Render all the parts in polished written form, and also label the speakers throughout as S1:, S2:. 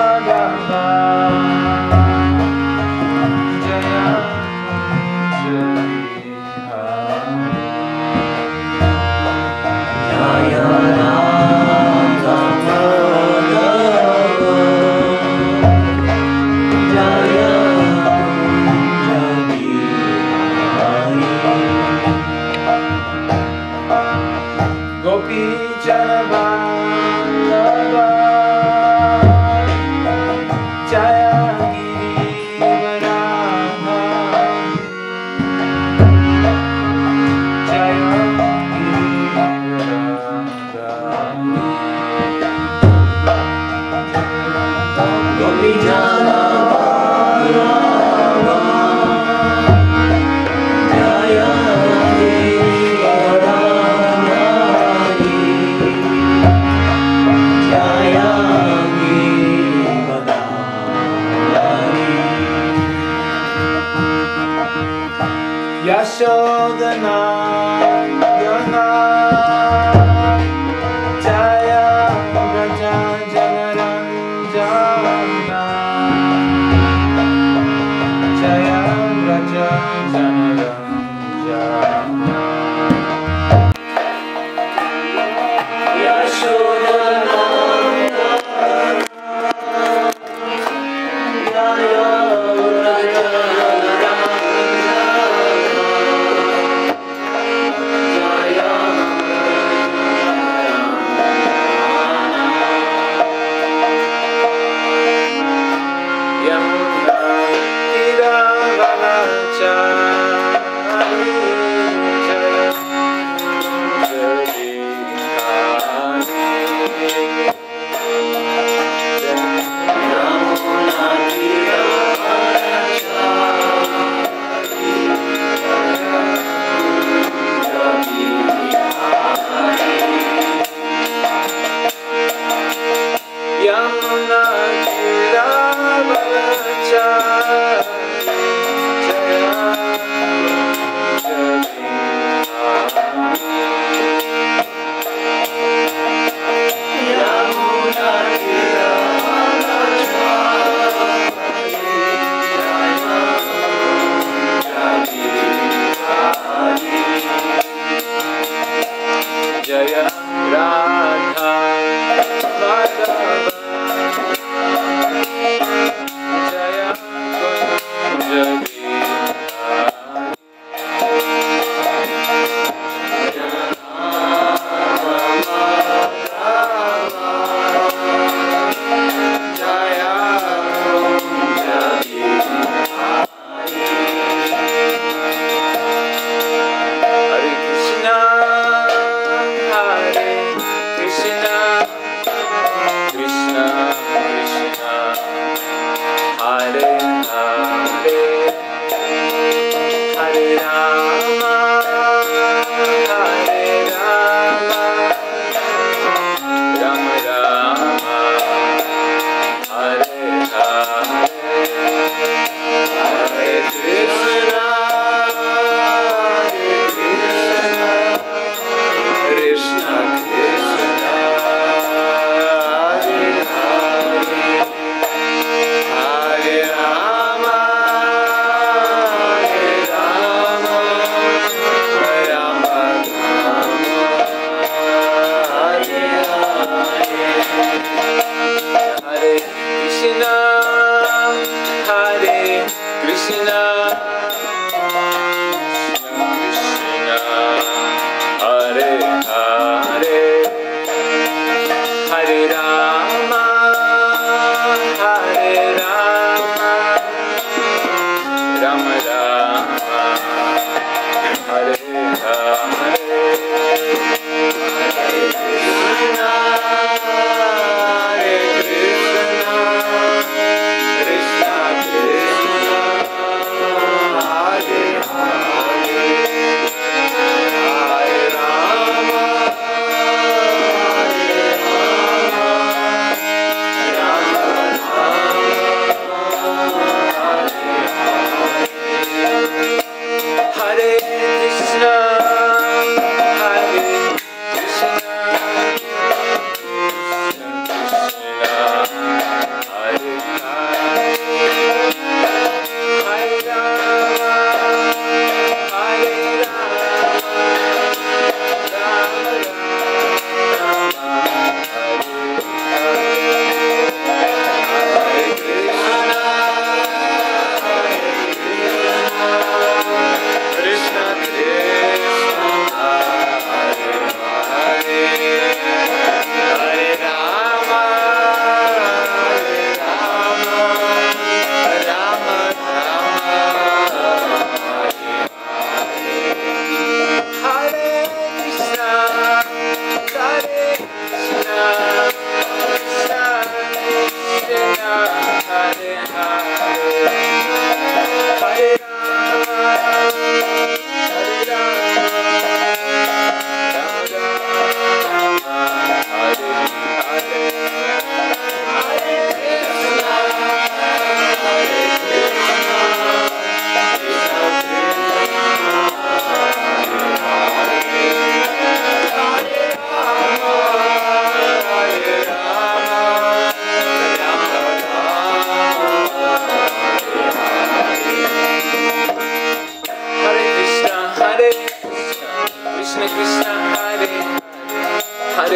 S1: Jaya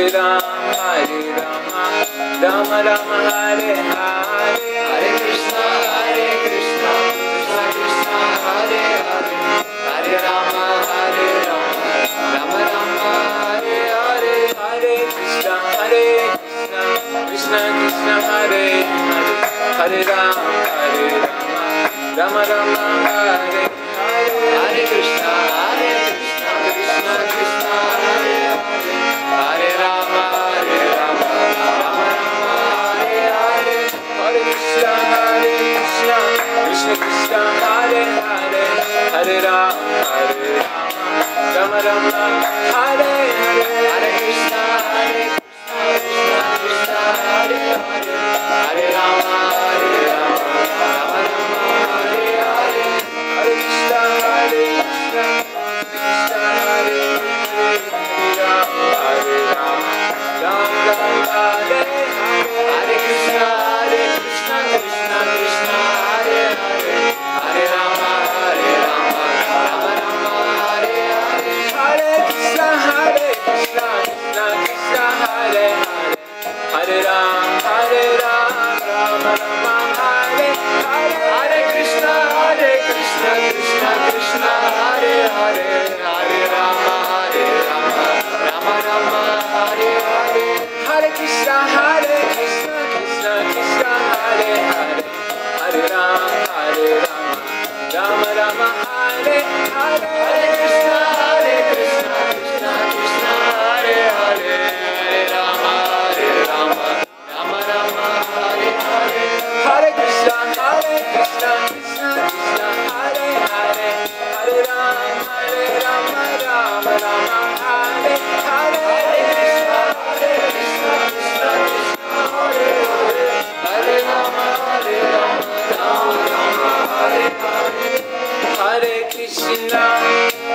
S1: Hare Rama, Rama Rama, Hare Hare, Hare Krishna, Krishna Krishna, Hare Hare, Hare Rama, Rama Rama, Hare Hare, Hare Krishna, Krishna Krishna, Hare Hare, Hare Rama, Rama Rama, Hare Hare, Hare Krishna, Krishna Krishna, Hare Hare, Hare Rama, Rama Rama, Hare Hare, Hare Krishna, Krishna Krishna, Hare Hare, Hare Rama, Rama Rama, Hare Hare, Hare Krishna, Krishna Krishna, Hare Hare, Hare Rama, Rama Rama, Hare Hare, Hare Krishna, Krishna Krishna, Hare Hare, Hare Rama, Rama Rama, Hare Hare, Hare Krishna, Krishna Krishna, Hare Hare, Hare Rama, Rama Rama, Hare Hare, Hare Krishna, Krishna Krishna, Hare Hare, Hare Rama, Rama Rama, Hare Hare, Hare Krishna, Krishna Krishna, Hare Hare, Hare Rama, Rama Rama, Hare Hare, Hare Krishna, Krishna Krishna, Hare Hare, Hare Rama, Rama Rama, Hare Hare, Hare Krishna, Krishna Krishna, Hare Hare, Hare Rama, Rama Rama, Hare Hare, Hare Krishna, Krishna Krishna, Hare Hare, Hare Rama, Rama Rama, Hare Hare, Hare Krishna, Krishna Krishna, Hare Hare, Hare Rama, Rama Rama, Hare Hare, Hare Krishna.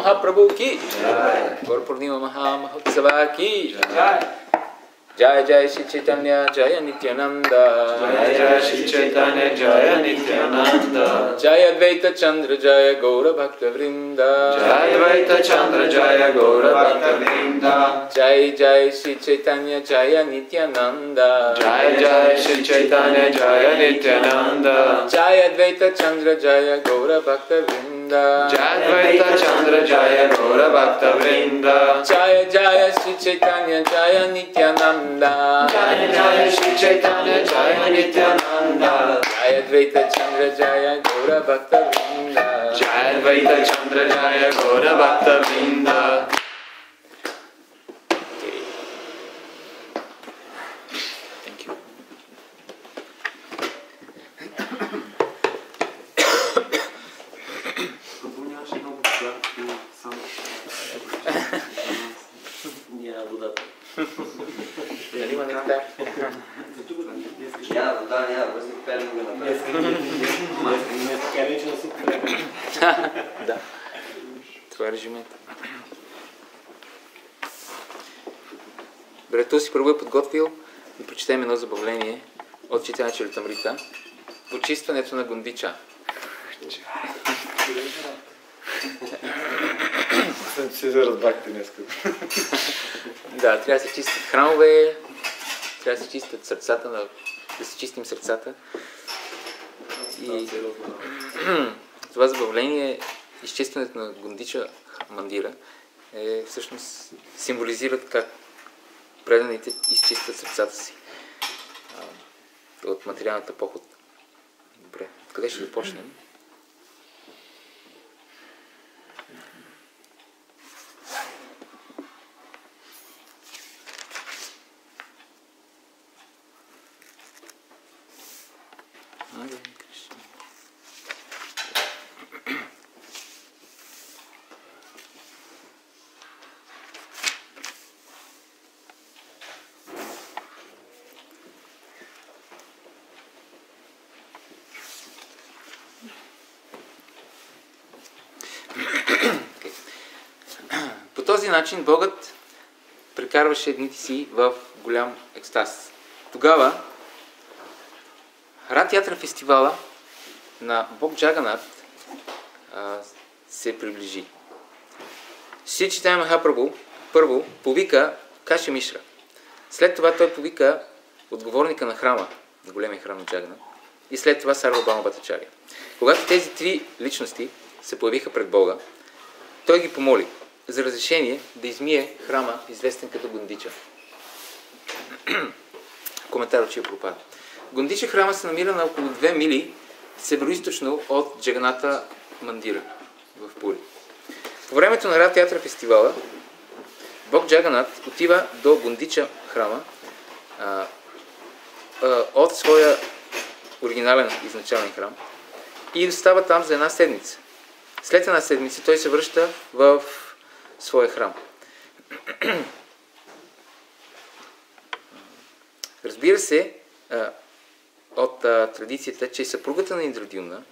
S1: Mahaprabhu ki, Gaur Purnima Maha Mahotsava ki, Jai Jai Shri Chaitanya Jaya Nityananda,
S2: Jai Jai Shri Chaitanya Jaya Nityananda,
S1: Jai Advaita Chandra Jaya Gaura Bhakta Vrinda,
S2: Jai Advaita Chandra Jaya Gaura Bhakta Vrinda,
S1: Jai Jai Shri Chaitanya Jaya Nityananda,
S2: Jai Jai Shri Chaitanya Jaya Nityananda,
S1: Jai Advaita Chandra Jaya Gaura Bhakta Vrinda,
S2: Jai Advaita Chandra Jaya Gaura Bhakta Vrinda,
S1: Jaya Jaya Shri Chaitanya Jaya Nityananda,
S2: Jai Jai Shri Chaitanya Jaya Nityananda,
S1: Jai Advaita Chandra Jaya Gaura Bhakta Vrinda,
S2: Jai Advaita Chandra Jaya Gaura Bhakta Vrinda.
S1: Thank you.
S3: Нямаше много сладко, само няма водата.
S1: Нали има нектар?
S3: Няма вода, няма въздух, пелен го направи. Днес така вече на супер.
S1: Да. Това е режимът. Добре, тук си първо е подготвил да прочетем едно забавление от Чайтания Чаритамрита. Почистването на Гундича.
S2: Съм се разбахте днес.
S1: Да, трябва да се чистят храмове, трябва да се чистят сърцата, да се чистим сърцата. И това забавление, изчистването на Гундича мандира, всъщност символизират как преданите изчистват сърцата си от материалната поход. Добре, къде ще започнем? По този начин Богът прекарваше дните си в голям екстаз. Тогава Рат Ятра фестивала на Бог Джаганат се приближи. Шри Чайтания Махапрабху първо повика Каши Мишра. След това той повика отговорника на храма, на големия храм на Джаганат, и след това Сарвабхаума Бхаттачаря. Когато тези три личности се появиха пред Бога, той ги помоли за разрешение да измие храма, известен като Гундича. Коментар от Шрила Прабхупада. Гундича храма се намира на около 2 мили североизточно от Джаганата Мандира в Пури. По времето на Рат Ятра фестивала Бог Джаганат отива до Гундича храма от своя оригинален изначален храм и остава там за една седмица. След една седмица той се връща в своя храм. Разбира се от традицията, че съпругата на Индрадюмна,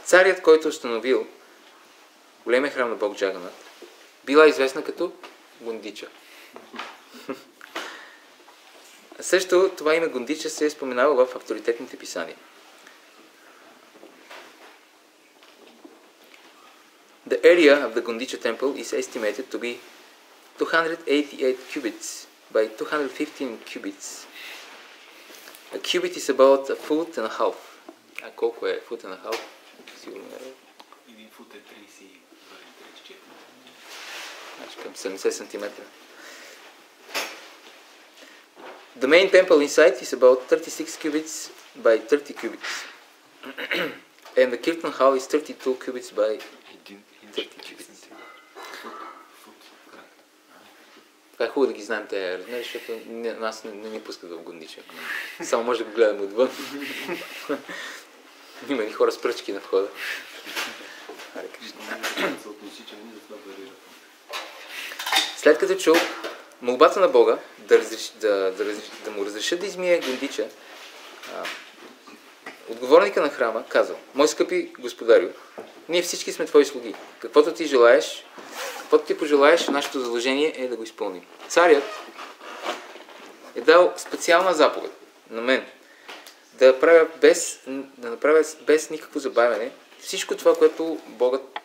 S1: царят, който установил големия храм на Бог Джаганат, била известна като Гундича. Също това име Гундича се е споменало в авторитетните писания. The area of the Gundicha temple is estimated to be 288 cubits by 215 cubits. A cubit is about a foot and a half. А колко е foot and a half? Сигурно е.
S3: 1 фут е 32-34.
S1: Значи към 70 см. The main temple inside is about 36 cubits by 30 cubits. And the Kirtan hall is 32 cubits by 30 cubits. Това е хубаво да ги знаем тези размери, защото нас не ни пускат в Гундича. Само може да го гледаме отвън. Има ни хора с пръчки на входа. След като чул молбата на Бога да му разрешат да измие Гундича, отговорника на храма казал: мой скъпи господарю, ние всички сме твои слуги. Каквото ти желаеш, каквото ти пожелаеш, нашето задължение е да го изпълним. Царят е дал специална заповед на мен да направя без никакво забавяне всичко това, което Богът,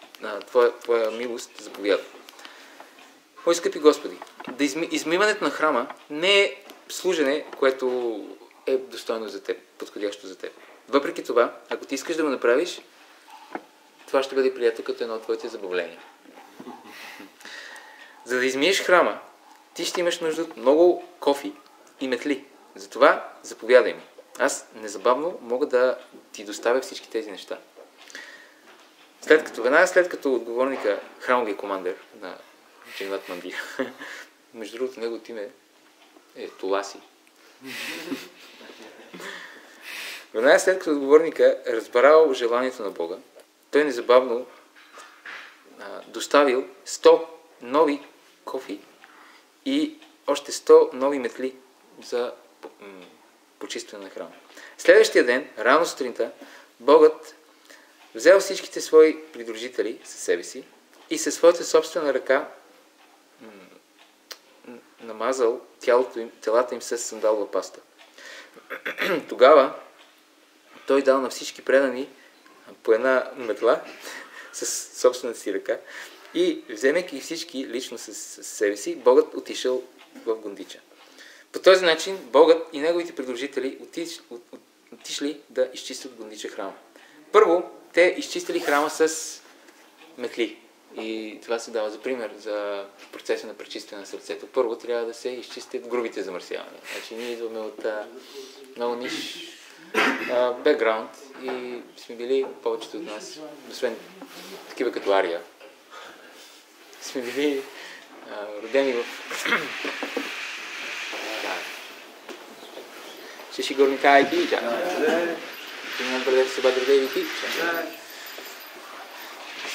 S1: твоя милост заповяда. Мои скъпи Господи, измиването на храма не е служене, което е достойно за теб, подходящо за теб. Въпреки това, ако ти искаш да го направиш, това ще бъде приятел като едно от твоите забавления. За да измиеш храма, ти ще имаш нужда от много кофи и метли. Затова заповядай ми. Аз незабавно мога да ти доставя всички тези неща. Веднага след като отговорника, храмовия командир на Джинват Мандир, между другото, неговото име е Туласи. Веднага след като отговорника разбрал желанието на Бога, той незабавно доставил 100 нови кофи и още 100 нови метли за почистване на храма. Следващия ден, рано сутринта, Богът взел всичките свои придружители със себе си и със своята собствена ръка намазал телата им с сандалова паста. Тогава той дал на всички предани по една метла с собствената си ръка и, вземайки всички лично с себе си, Богът отишъл в Гондича. По този начин Богът и неговите придружители отишли да изчистят Гондича храма. Първо, те изчистили храма с метли. И това се дава за пример за процеса на пречистване на сърцето. Първо трябва да се изчистят грубите замърсявания. Значи ние идваме от много ниш бекграунд и сме били, повечето от нас, освен такива като Ария, сме били родени в Шиши горникайки,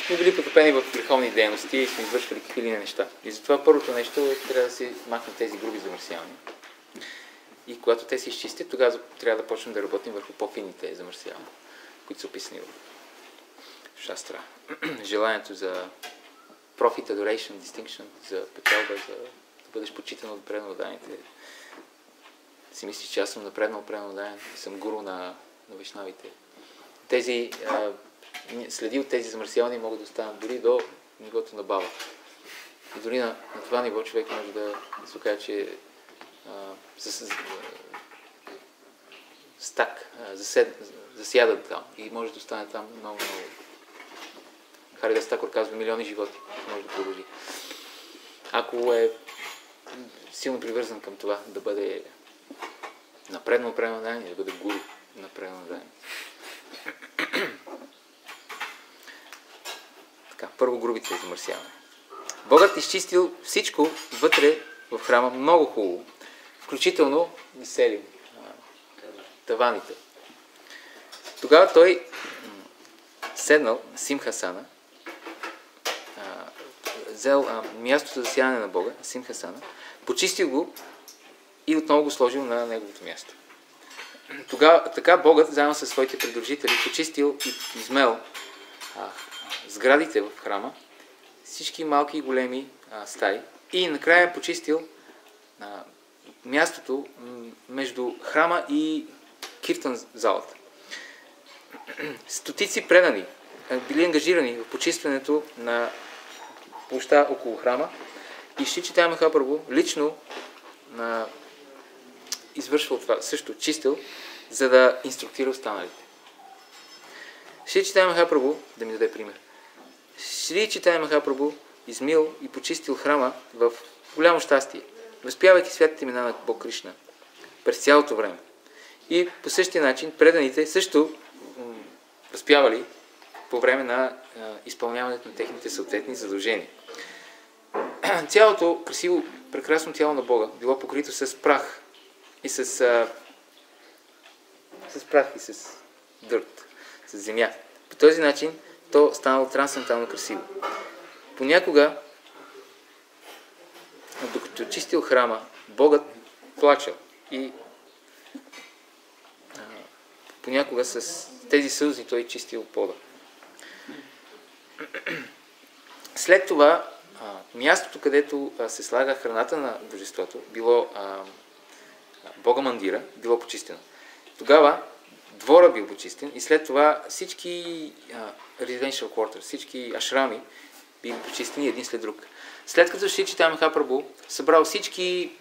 S1: сме били потопени в греховни дейности и сме извършвали какви ли неща. И затова първото нещо трябва да се махнат тези груби замърсявания. И когато те се изчистят, тогава трябва да почнем да работим върху по-финните замърсявания, които са описани в Шастра. Желанието за profit, adoration, distinction, за печалба, за да бъдеш почитан от преданодарените. Си мислиш, че аз съм напреднал преданодарен и съм гуру на вайшнавите. Тези следи от тези замърсявания могат да останат дори до нивото на баба. И дори на това ниво човек може да се окаже, че засядат там и може да остане там много. Харида Стакор казва, милиони животи може да продължи. Ако е силно привързан към това да бъде напреднал преданодарен и да бъде гуру на преданодарен. Така, първо грубите замърсявания. Богът изчистил всичко вътре в храма много хубаво, включително и сели таваните. Тогава той седнал Симхасана, взел мястото за сядане на Бога, Симхасана, почистил го и отново го сложил на неговото място. Така Богът, заедно със своите придружители, почистил и измел сградите в храма, всички малки и големи стаи и накрая почистил мястото между храма и киртан залата. Стотици предани били ангажирани в почистването на площа около храма и Шри Чайтanya Махапрабху лично извършвал това, също чистил, за да инструктира останалите. Шри Чайтanya Махапрабху, да ми даде пример, Шри Чайтanya Махапрабху измил и почистил храма в голямо щастие, възпявайки святите имена на Бог Кришна през цялото време. И по същия начин преданите също възпявали по време на изпълняването на техните съответни задължения. Цялото красиво, прекрасно тяло на Бога било покрито с прах и с дърт, с земя. По този начин то станало трансцендентално красиво. Понякога, докато чистил храма, Богът плачел и понякога с тези сълзи той чистил пода. След това мястото, където се слага храната на божеството, било Бога Мандира, било почистено. Тогава двора бил почистен и след това всички residential quarters, всички ашрами били почистени един след друг. След като Шри Чайтанья Махапрабху събрал всички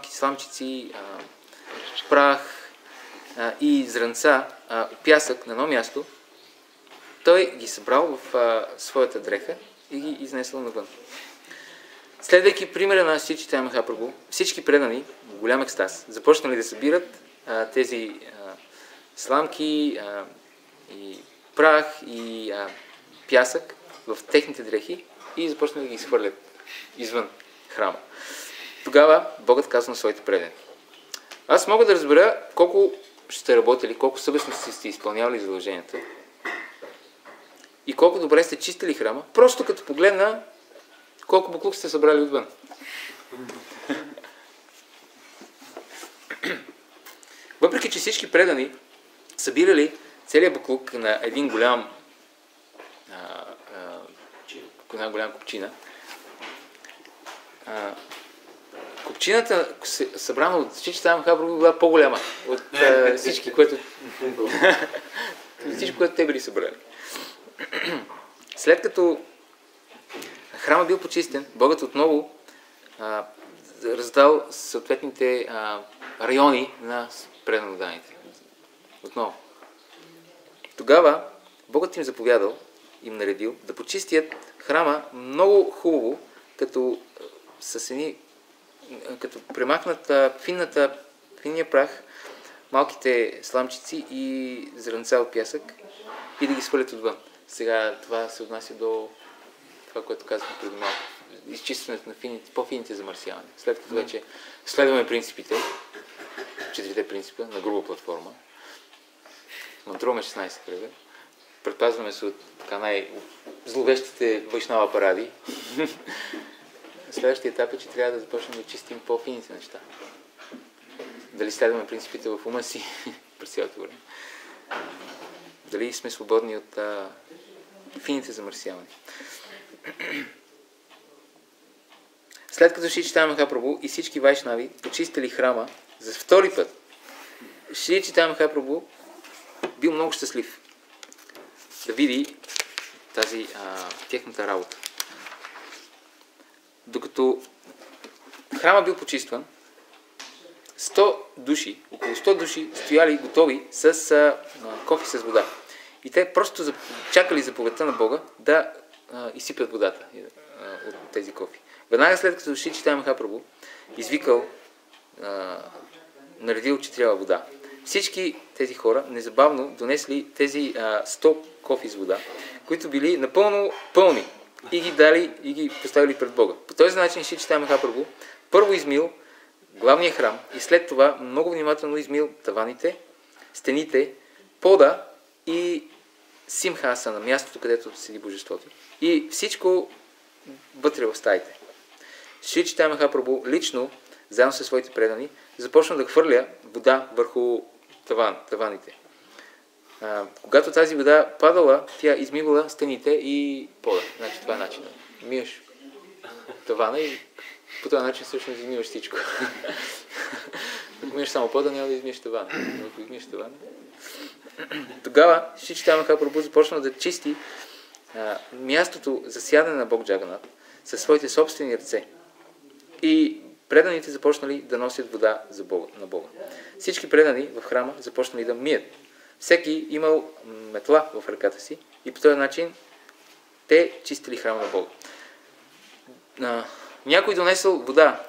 S1: сламчици, прах и зранца, пясък на едно място, той ги събрал в своята дреха и ги изнесъл навън. Следвайки примера на Шри Чайтанья Махапрабху, всички предани в голям екстаз започнали да събират тези сламки и прах и пясък в техните дрехи и започнали да ги изхвърлят извън храма. Тогава Богът казва на своите предани: аз мога да разбера колко сте работили, колко съвестно сте изпълнявали задълженията и колко добре сте чистили храма, просто като погледна колко буклук сте събрали отвън. Въпреки че всички предани събирали целият буклук на един голяма купчина, купчината, събрана от Шри Чайтанья Махапрабху, била по-голяма от всички, което те били събрали. След като храма бил почистен, Богът отново раздал съответните райони на преданодарите. Отново. Тогава Богът им заповядал, им наредил да почистят храма много хубаво, като премахнат финния прах, малките сламчици и зранца от пясък и да ги свалят отвън. Сега това се отнася до това, което казахме преди малко. Изчистването на по-фините замърсявания. След като вече следваме принципите, 4 принципа на груба платформа, мантруваме 16 кръга, предпазваме се от най-зловещите вайшнава паради. Следващия етап е, че трябва да започнем да чистим по-фините неща. Дали следваме принципите в ума си през цялото време. Дали сме свободни от фините замърсявания. След като Шри Чайтанья Махапрабху и всички вайшнави почистили храма за втори път, Шри Чайтанья Махапрабху бил много щастлив да види тази тяхната работа. Докато храма бил почистван, 100 души, около 100 души стояли готови с кофи с вода. И те просто чакали заповедта на Бога да изсипят водата от тези кофи. Веднага след като Шри Чайтанья Махапрабху извикал, наредил, че трябва вода, всички тези хора незабавно донесли тези 100 кофи с вода, които били напълно пълни и ги дали и ги поставили пред Бога. По този начин Шри Чайтанья Махапрабху първо измил главния храм и след това много внимателно измил таваните, стените, пода и симхаса на мястото, където седи божеството. И всичко вътре в стаите. Шри Чайтанья Махапрабху лично, заедно със своите предани, започна да хвърля вода върху таваните. Когато тази вода падала, тя измивала стените и пода. Значи това е начинът. Миеш тавана и по този начин всъщност измиваш всичко. Ако миеш само пода, няма да измиеш тавана. Но ако измиеш тавана... Тогава Шри Чайтанья Махапрабху започна да чисти мястото за сядане на Бог Джаганат със своите собствени ръце. И преданите започнали да носят вода на Бога. Всички предани в храма започнали да мият. Всеки имал метла в ръката си и по този начин те чистили храма на Бога. Някой донесъл вода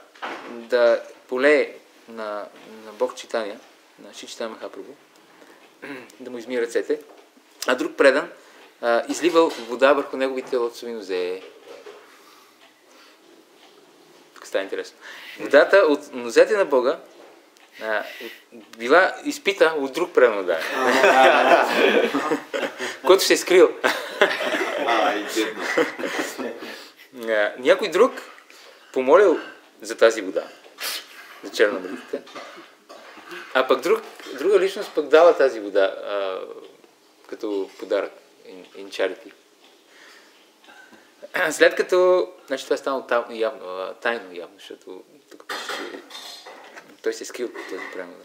S1: да полее на Бог Чайтанья, на Шри Чайтанья Махапрабху, да му измие ръцете, а друг предан изливал вода върху неговите лотосови нозе. Тук става интересно. Водата от нозете на Бога била изпита от друг предан, който се е скрил. Някой друг помолил за тази вода, за чернобритите, а пък друга личност пък дала тази вода като подарък. in charity. След като, значи това е станало тайно явно, защото тук пише, че той се скрил по този превод.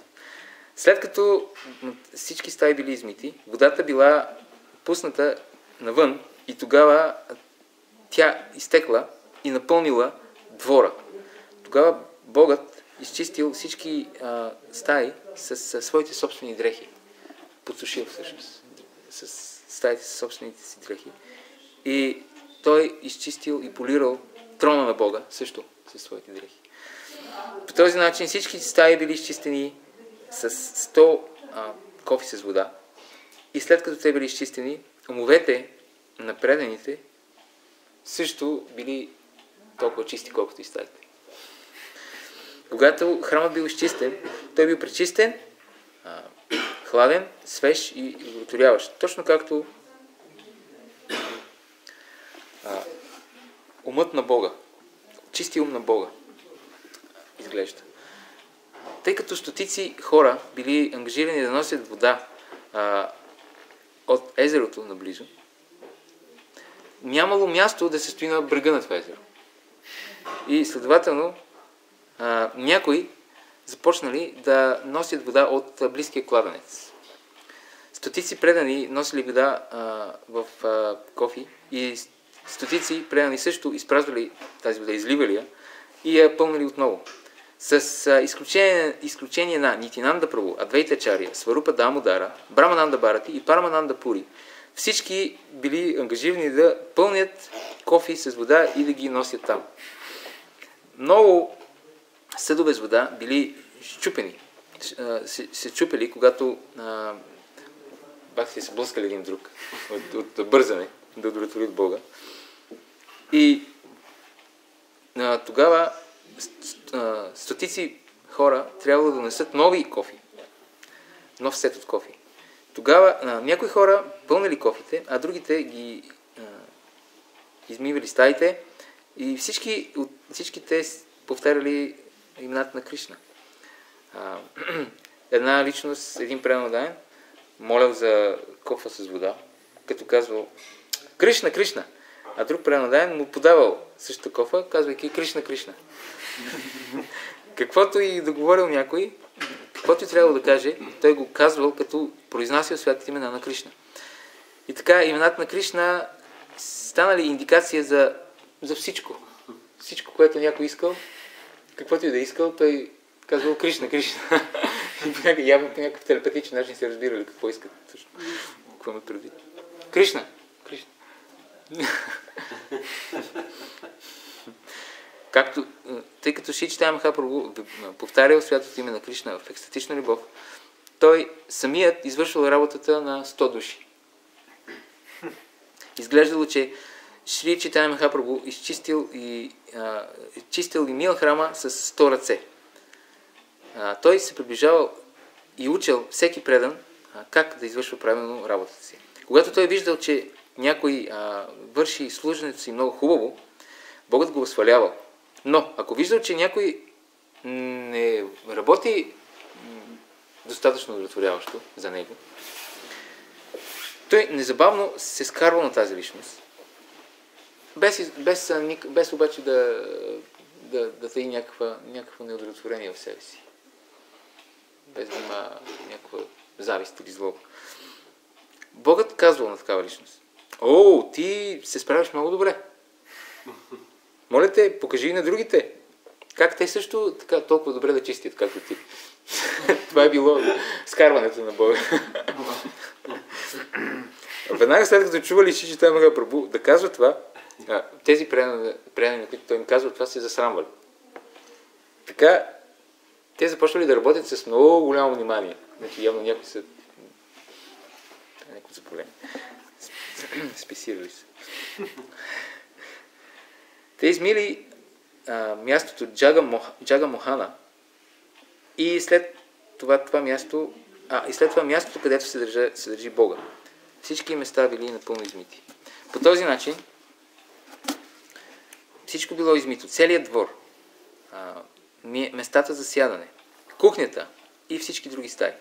S1: След като всички стаи били измити, водата била пусната навън и тогава тя изтекла и напълнила двора. Тогава Богът изчистил всички стаи с своите собствени дрехи. Подсушил всъщност с стаите със собствените си дрехи. И той изчистил и полирал трона на Бога също със своите дрехи. По този начин всички стаи били изчистени с 100 кофи с вода. И след като те били изчистени, умовете на преданите също били толкова чисти, колкото и стаите. Когато храмът бил изчистен, той бил пречистен, хладен, свеж и удовлетворяващ. Точно както умът на Бога, чисти ум на Бога изглежда. Тъй като стотици хора били ангажирани да носят вода от езерото наблизо, нямало място да се стои на брега на това езеро. И следователно някои започнали да носят вода от близкия кладенец. Стотици предани носили вода в кофи и стотици предани също изпразвали тази вода, изливали я и я пълнали отново. С изключение на Нитинанда Прабу, Адвейта Ачария, Сварупа Дамодара, Брамананда Барати и Парамананда Пури, всички били ангажирани да пълнят кофи с вода и да ги носят там. Много съдове с вода били щупени, се чупели, когато бахте се блъскали един друг от бързане да удовлетворят Бога. И тогава стотици хора трябвало да донесат нови кофи, нов сет от кофи. Тогава някои хора пълнили кофите, а другите ги измивали стаите и всички те повтаряли имената на Кришна. Една личност, един преданен, молял за кофа с вода, като казвал Кришна, Кришна, а друг преданен му подавал същата кофа, казвайки Кришна, Кришна. Каквото и да говорил някой, каквото и трябвало да каже, той го казвал, като произнасял святите имена на Кришна. И така имената на Кришна станали индикация за всичко. Всичко, което някой искал, каквото и да искал, той казвал Кришна, Кришна. Явно по някакъв телепатичен начин се разбирали какво искат. Какво ме преди. Кришна, Кришна. Тъй като Шри Чайтания Махапрабху повтарял святото име на Кришна в екстатична любов, той самият извършвал работата на 100 души. Изглеждало, че Шри Чайтания Махапрабху чистил и мил храма с 100 ръце. Той се приближавал и учил всеки предан как да извършва правилно работата си. Когато той виждал, че някой върши служенето си много хубаво, Богът го възхвалявал. Но ако виждал, че някой не работи достатъчно удовлетворяващо за него, той незабавно се скарвал на тази личност, без обаче да таи някакво неудовлетворение в себе си. Без да има някаква завист или злоба. Богът казвал на такава личност: О, ти се справяш много добре. Моля те, покажи и на другите. Как те също така толкова добре да чистят, както ти. Това е било скарването на Бога. Веднага след като чували Шри Чайтания Махапрабху да казва това, тези предани, на които той им казва това, се засрамвали. Така, те започвали да работят с много голямо внимание. Значи явно някои са някакво заполение. Спесирали се. Те измили мястото Джага Мохана и след това място, мястото, където се държи Бога. Всички места били напълно измити. По този начин всичко било измито. Целият двор, местата за сядане, кухнята и всички други стаи.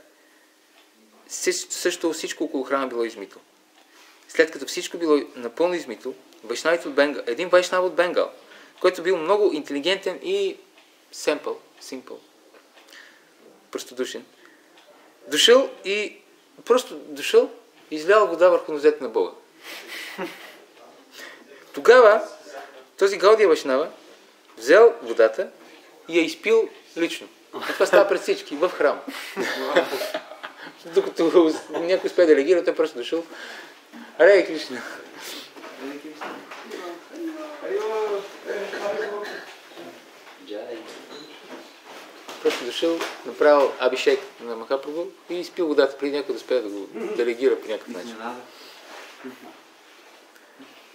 S1: Също всичко около храма било измито. след като всичко било напълно измито, вайшнавите от Бенгал, един вайшнав от Бенгал, който бил много интелигентен и simple, простодушен, дошъл и излял вода върху нозете на Бога. Тогава този Гаудия Вайшнава взел водата и я изпил лично. И това става пред всички в храма. Докато някой успее да реагира, той просто дошъл. Аре, Кришна! Просто дошъл, направил абишек на Махапрабху и изпил водата преди някой да успее да реагира по някакъв начин.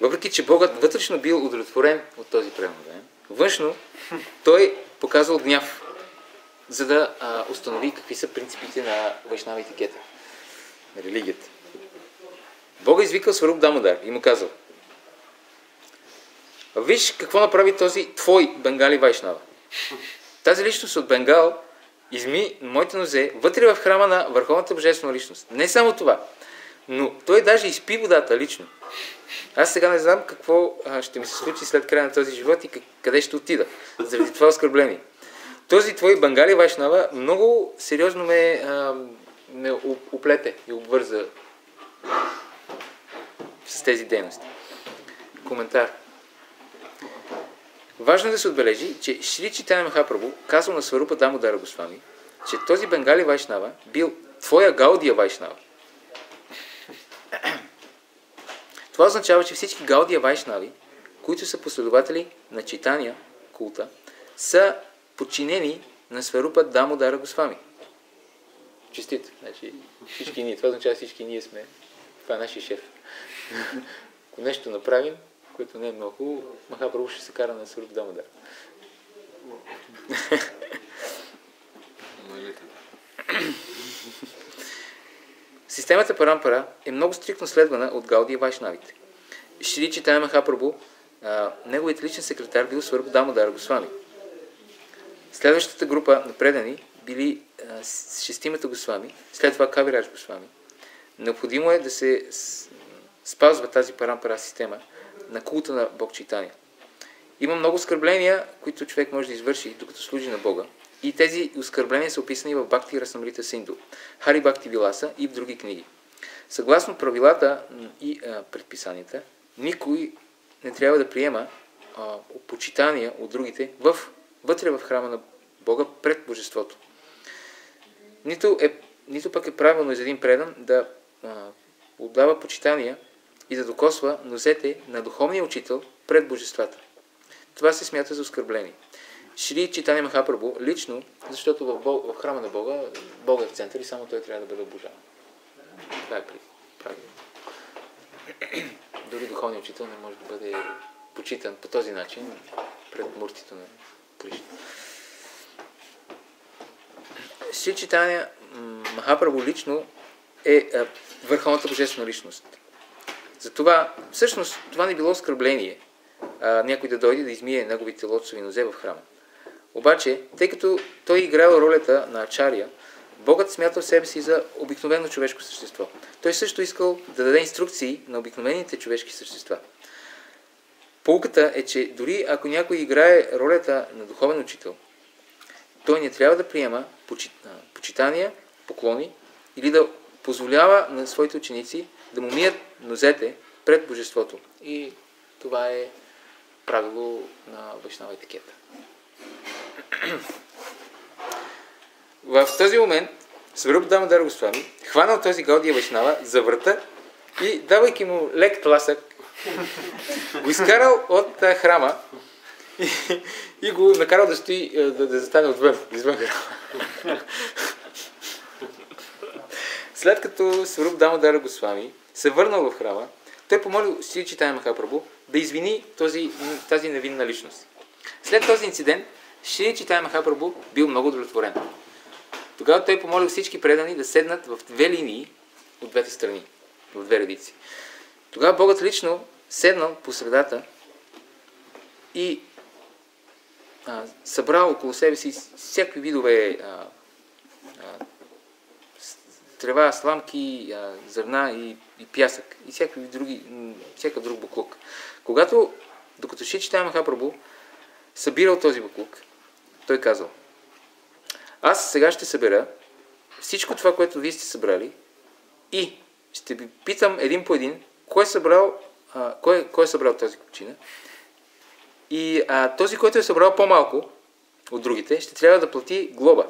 S1: Въпреки че Богът вътрешно бил удовлетворен от този превод, външно той показал гняв, за да установи какви са принципите на вайшнава етикета, на религията. Бога извикал Сваруб Дамодар и му казал: виж какво направи този твой бенгали вайшнава. Тази личност от Бенгал изми моите нозе вътре в храма на Върховната Божествена личност. Не само това, но той даже изпи водата лично. Аз сега не знам какво ще ми се случи след края на този живот и къде ще отида, заради това оскърбление. Този твой бенгали вайшнава много сериозно ме оплете и обвърза с тези дейности. Коментар. Важно е да се отбележи, че Шри Чайтанья Махапрабху казал на Сварупа Дамодара Госвами, че този бенгали вайшнава бил твоя Гаудия вайшнава. Това означава, че всички Гаудия вайшнави, които са последователи на Чайтанья култа, са подчинени на Сварупа Дамодара Госвами. Честито. Значи, всички ние. Това означава, всички ние сме. Това е нашия шеф. Ако нещо направим, което не е много хубаво, Махапрабху ще се кара на Сварупа Дамодара. Системата Парампара е много стриктно следвана от Гаудия вайшнавите. Шри Чайтанья Махапрабху, неговият личен секретар бил Сварупа Дамодара Госвами. Следващата група на предани били шестимата Госвами, след това Кавирадж Госвами. Необходимо е да се спазва тази Парампара система на култа на Бог Чайтанья. Има много оскърбления, които човек може да извърши, докато служи на Бога. И тези оскърбления са описани в Бхакти Расамрита Синду, Хари Бхакти Виласа и в други книги. Съгласно правилата и предписанията, никой не трябва да приема почитания от другите вътре в храма на Бога пред Божеството. Нито пък е правилно за един предан да отдава почитания и да докосва нозете на духовния учител пред божествата. Това се смята за оскърбление. Шри Чайтанья Махапрабху лично, защото в храма на Бога, Бога е в център и само той трябва да бъде обожаван. Това е правилно. Дори духовният учител не може да бъде почитан по този начин пред муртито на Кришна. Шри Чайтанья Махапрабху лично е върховната божествена личност. Затова, всъщност, това не било оскърбление някой да дойде да измие неговите лотосови нозе в храма. Обаче, тъй като той играл ролята на ачария, Богът смятал себе си за обикновено човешко същество. Той също искал да даде инструкции на обикновените човешки същества. Поуката е, че дори ако някой играе ролята на духовен учител, той не трябва да приема почитания, поклони или да позволява на своите ученици да му мият нозете пред Божеството. И това е правило на вайшнава етикета. В този момент Сварупа Дамодара Госвами хванал този Гаудия вайшнава за врата и, давайки му лек тласък, го изкарал от храма и го накарал да стои, да застане отвън, извън храма. След като Сварупа Дамодара Госвами се върнал в храма, той помолил Шри Чайтанья Махапрабху да извини тази невинна личност. След този инцидент Шри Чайтанья Махапрабху бил много удовлетворен. Тогава той помолил всички предани да седнат в две линии от двете страни, в две редици. Тогава Богът лично седнал по средата и събрал около себе си всякакви видове трева, сламки, зърна и пясък и всякакъв друг буклук. Докато Шри Чайтания Махапрабху събирал този буклук, той казал: аз сега ще събера всичко това, което вие сте събрали и ще ви питам един по един кой е събрал тази купчина и този, който е събрал по-малко от другите, ще трябва да плати глоба,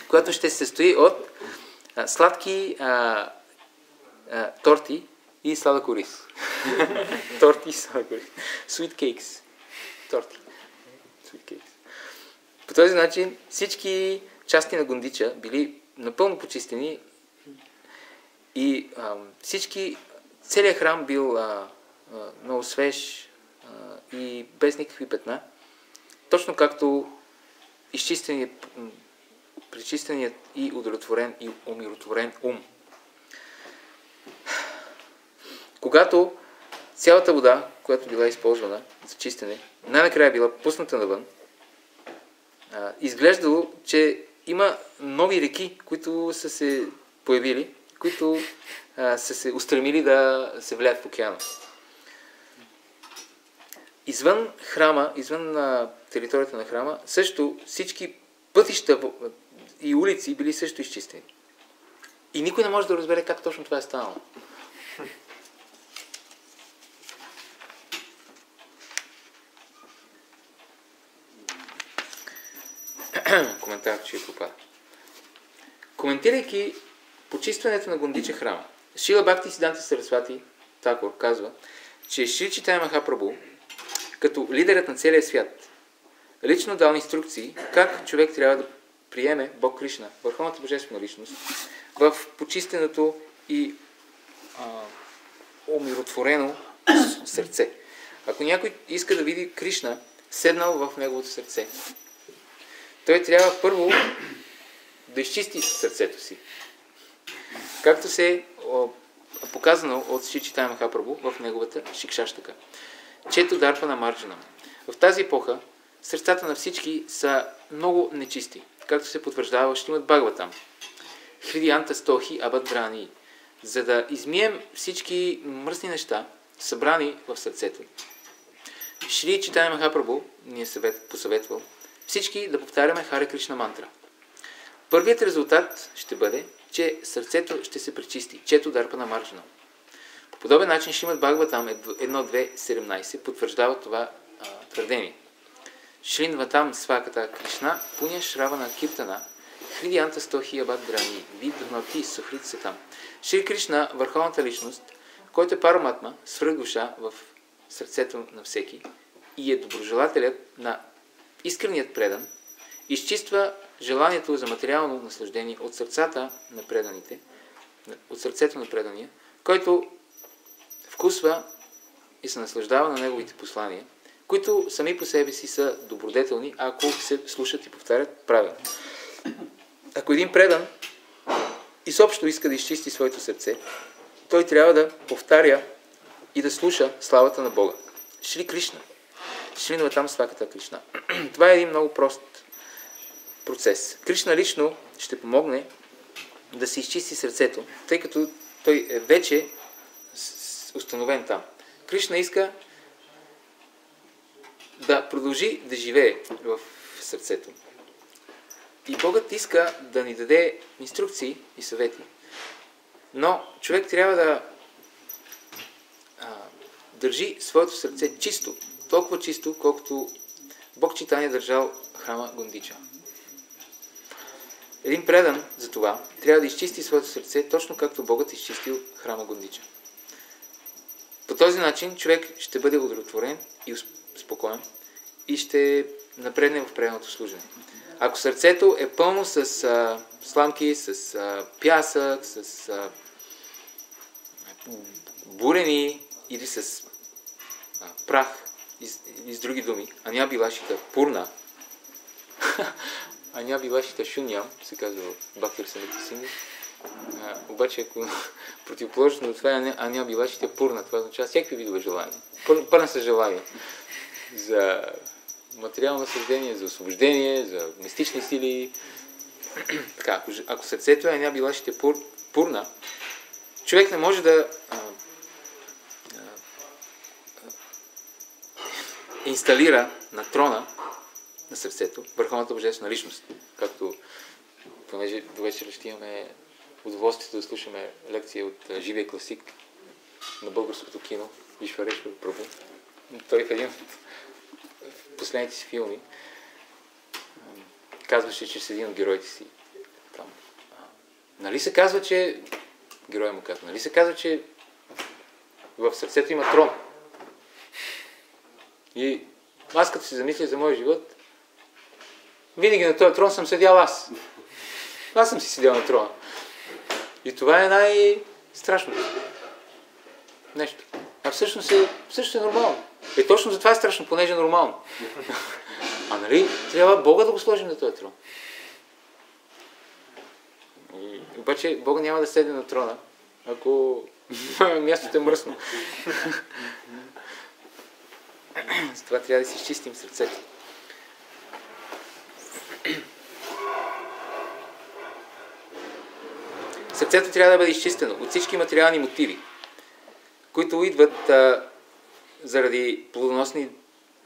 S1: която ще се състои от сладки торти и сладък ориз. Торти и сладък ориз. Sweet cakes. Торти. Sweet cakes. По този начин всички части на Гондича били напълно почистени и целият храм бил много свеж и без никакви петна. Точно както пречистеният и удовлетворен и умиротворен ум. Когато цялата вода, която била използвана за чистене, най-накрая била пусната навън, изглеждало, че има нови реки, които са се появили, които са се устремили да се влеят в океана. Извън храма, извън територията на храма, също всички пътища и улици били също изчистени. И никой не може да разбере как точно това е станало. Коментар, че попада. Коментирайки почистването на Гондича храма, Шрила Бхакти Сиданта Сарасвати Такур казва, че Шри Чайтания Махапрабху, като лидерът на целия свят, лично дал инструкции как човек трябва да приеме Бог Кришна, върховната божествена личност, в почистеното и умиротворено сърце. Ако някой иска да види Кришна седнал в неговото сърце, той трябва първо да изчисти сърцето си. Както се е показано от Шри Чайтания Махапрабху в неговата Шикшаштака. Чето Дарпана Марджана. В тази епоха сърцата на всички са много нечисти, както се потвърждава в Шримад Бхагаватам. Хридианта стохи абад брани. За да измием всички мръсни неща, събрани в сърцето, Шри Чайтания Махапрабху ни е посъветвал всички да повтаряме Харе Кришна мантра. Първият резултат ще бъде, че сърцето ще се пречисти. Чето Дарпана Марджана. По подобен начин Шримад Бхагаватам 1.2.17 потвърждава това твърдение. Шринватам сваката Кришна, пуня шравана киртана, хридианта стохи абад драни, виднати сухрит сетам. Шри Кришна, върховната личност, който е параматма, свръхдуша в сърцето на всеки и е доброжелателят на искреният предан, изчиства желанието за материално наслаждение от сърцата на преданите, от сърцето на предания, който вкусва и се наслаждава на неговите послания, които сами по себе си са добродетелни, ако се слушат и повтарят правилно. Ако един предан изобщо иска да изчисти своето сърце, той трябва да повтаря и да слуша славата на Бога. Шри Кришна. Шринватам сваката Кришна. Това е един много прост процес. Кришна лично ще помогне да се изчисти сърцето, тъй като той е вече установен там. Кришна иска да продължи да живее в сърцето. И Богът иска да ни даде инструкции и съвети. Но човек трябва да държи своето сърце чисто. Толкова чисто, колкото Бог Чайтания държал храма Гондича. Един предан за това трябва да изчисти своето сърце, точно както Богът изчистил храма Гондича. По този начин човек ще бъде удовлетворен и спокоен и ще напредне в преданото служене. Ако сърцето е пълно с сламки, с пясък, с бурени или с прах, и с други думи, аня билашита пурна, аня билашита шуням, се казва в Бхактир Самрита Синдhu. Обаче, ако противоположно на това е аня билашита пурна, това означава всякакви видове желания. Пърна са желания за материално наслаждение, за освобождение, за мистични сили. Така, ако сърцето е аня билашита пурна, човек не може да инсталира на трона на сърцето върховната божествена личност. Както, понеже до вечера ще имаме удоволствието да слушаме лекция от живия класик на българското кино, Вишварешвар Прабу. Той в един от последните си филми казваше, че с един от героите си там. Нали се казва, че... Героя му казва, нали се казва, че в сърцето има трон. И аз като си замисля за моя живот, винаги на този трон съм седял аз. Аз съм си седял на трона. И това е най-страшното нещо. А всъщност е нормално. И точно затова е страшно, понеже е нормално. А нали, трябва Бога да го сложим на този трон. И, обаче Бога няма да седне на трона, ако мястото е мръсно. Затова трябва да си изчистим сърцето. Сърцето трябва да бъде изчистено от всички материални мотиви, които идват заради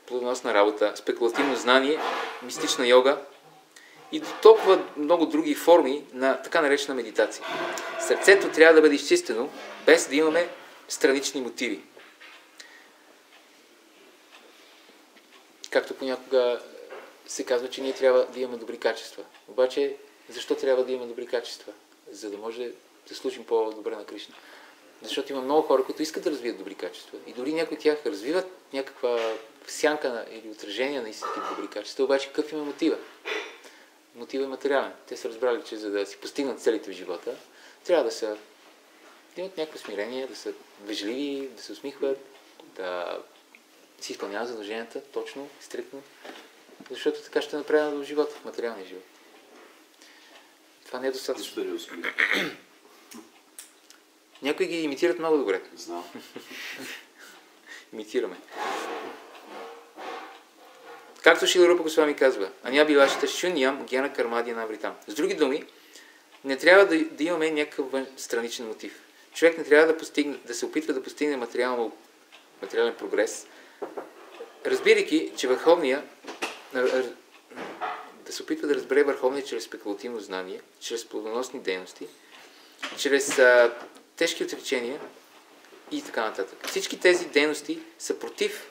S1: плодоносна работа, спекулативно знание, мистична йога и до толкова много други форми на така наречена медитация. Сърцето трябва да бъде изчистено, без да имаме странични мотиви. Както понякога се казва, че ние трябва да имаме добри качества. Обаче, защо трябва да имаме добри качества? За да може да служим по-добре на Кришна. Защото има много хора, които искат да развият добри качества. И дори някои от тях развиват някаква сянка или отражение на истински добри качества. Обаче какъв има мотива? Мотива е материален. Те са разбрали, че за да си постигнат целите в живота, трябва да имат някакво смирение, да са вежливи, да се усмихват, да си изпълняват задълженията точно, стриктно. Защото така ще направят в живота, в материалния живот. Това не е достатъчно. Някои ги имитират много добре.
S3: Знам.
S1: Имитираме. Както Шрила Рупа Госвами казва, Аня билашата шуньям гена кармадия навритам. С други думи, не трябва да имаме някакъв страничен мотив. Човек не трябва да се опитва да постигне материален прогрес, разбирайки, че да се опитва да разбере върховния чрез спекулативно знание, чрез плодоносни дейности, чрез тежки отречения и така нататък. Всички тези дейности са против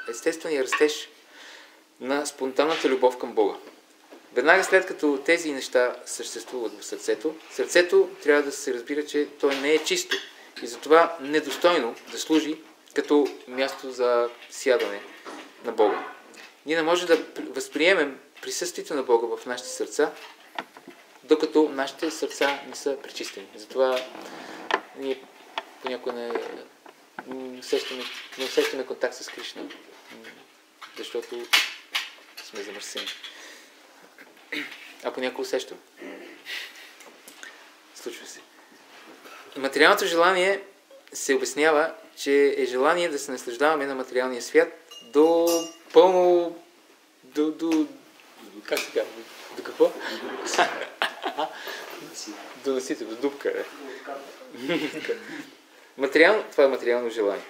S1: естествения растеж на спонтанната любов към Бога. Веднага след като тези неща съществуват в сърцето трябва да се разбира, че то не е чисто и затова недостойно да служи като място за сядане на Бога. Ние не можем да възприемем присъствието на Бога в нашите сърца, докато нашите сърца не са пречистени. Затова ние понякога не усещаме контакт с Кришна, защото сме замърсени. А понякога усещаме. Случва се. Материалното желание се обяснява, че е желание да се наслаждаваме на материалния свят до пълно... как се казва? До какво? До носите, до дупка. Това е материално желание.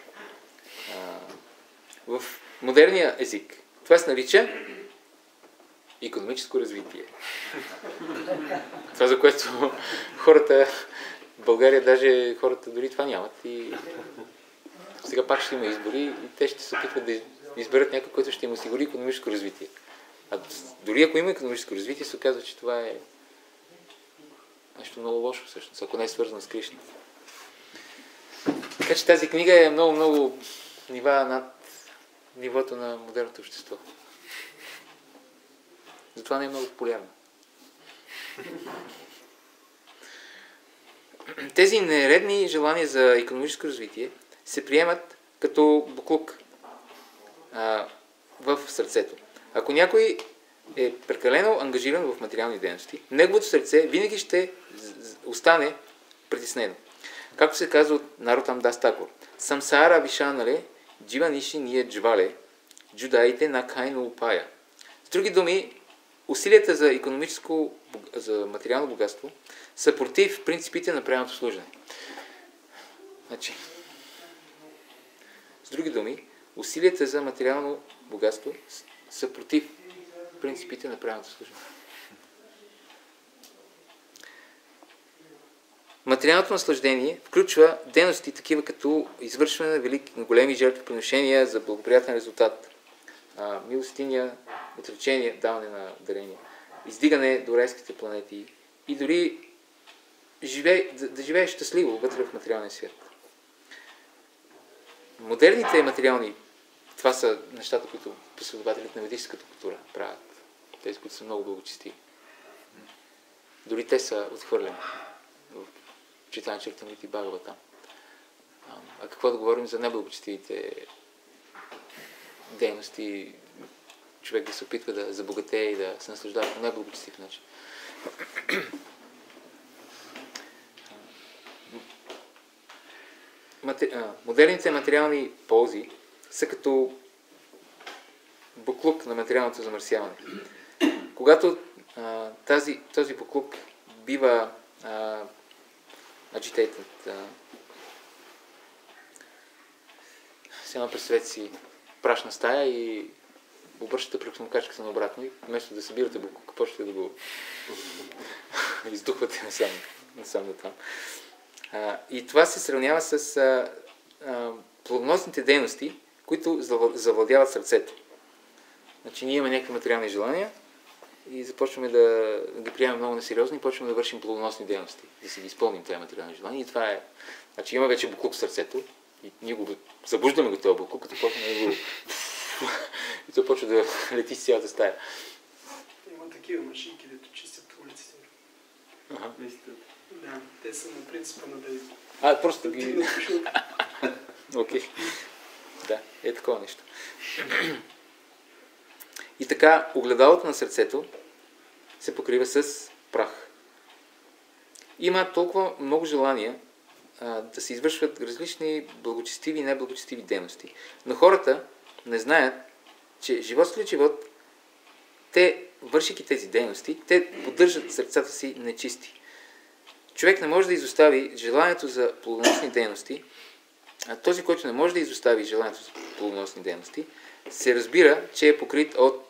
S1: В модерния език това се нарича икономическо развитие. Това, за което хората в България, даже хората дори това нямат. И сега пак ще има избори и те ще се опитват да изберат някой, който ще им осигури икономическо развитие. А дори ако има икономическо развитие, се оказва, че това е нещо много лошо всъщност, ако не е свързано с Кришна. Така че тази книга е много нива над нивото на модерното общество. Затова не е много популярна. Тези нередни желания за икономическо развитие се приемат като буклук в сърцето. Ако някой е прекалено ангажиран в материални дейности, неговото сърце винаги ще остане притеснено. Както се казва от Наротам Дас Такур, самсара вишанале, джива ниши ние джвале, джудаите на кайно упая. С други думи, усилията за икономическо, за материално богатство са против принципите на правилното служене. Значи, с други думи, усилията за материално богатство са против принципите на правилното служене. Материалното наслаждение включва дейности такива като извършване на големи жертвоприношения за благоприятен резултат, милостиня, отречение, даване на дарения, издигане до райските планети и дори да живееш щастливо вътре в материалния свят. Модерните материални, това са нещата, които последователите на ведическата култура правят. Тези, които са много благочестиви. Дори те са отхвърлени в Читания Чаритамрити и Бхагаватам. А какво да говорим за неблагочестивите дейности, човек да се опитва да забогатее и да се наслаждава по неблагочестив начин. Модерните материални ползи са като буклук на материалното замърсяване. Когато този буклук бива agitated, сега представете си прашна стая и обръщате пръксмокачката наобратно и вместо да събирате буклука, почвате да го издухвате насам до там. И това се сравнява с плодоносните дейности, които завладяват сърцето. Значи ние имаме някакви материални желания и започваме да ги приемаме много несериозно и почваме да вършим плодоносни дейности, да си ги изпълним тези материални желания. И това е... Значи има вече буклук в сърцето и ние го забуждаме този буклук, като почваме да го... и то почва да лети с цялата стая.
S4: Има такива машинки, дето чистят улиците.
S1: Ага.
S4: Да, те са на принципа на да...
S1: Просто ги... Окей. Да, е такова нещо. И така, огледалото на сърцето се покрива с прах. Има толкова много желания да се извършват различни благочестиви и неблагочестиви дейности. Но хората не знаят, че живот след живот, те, вършики тези дейности, те поддържат сърцата си нечисти. Човек не може да изостави желанието за плодоносни дейности, а този, който не може да изостави желанието за плодоносни дейности, се разбира, че е покрит от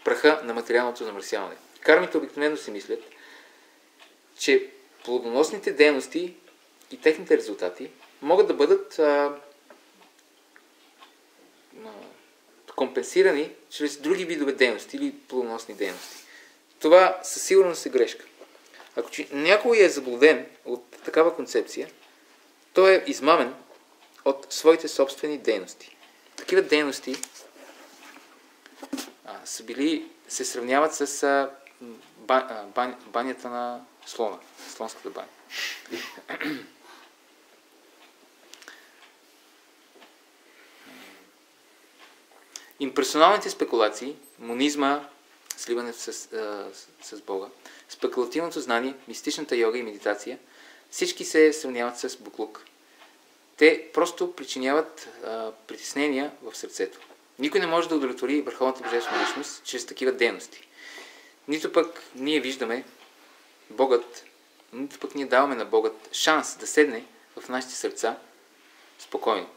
S1: праха на материалното замърсяване. Кармите обикновено си мислят, че плодоносните дейности и техните резултати могат да бъдат компенсирани чрез други видове дейности или плодоносни дейности. Това със сигурност е грешка. Ако някой е заблуден от такава концепция, той е измамен от своите собствени дейности. Такива дейности се сравняват с банята на слона, слонската баня. Имперсоналните спекулации, монизма, сливане с Бога, спекулативното знание, мистичната йога и медитация, всички се сравняват с буклук. Те просто причиняват притеснения в сърцето. Никой не може да удовлетвори върховната божествена личност чрез такива дейности. Нито пък ние виждаме Богът, нито пък ние даваме на Богът шанс да седне в нашите сърца спокойно.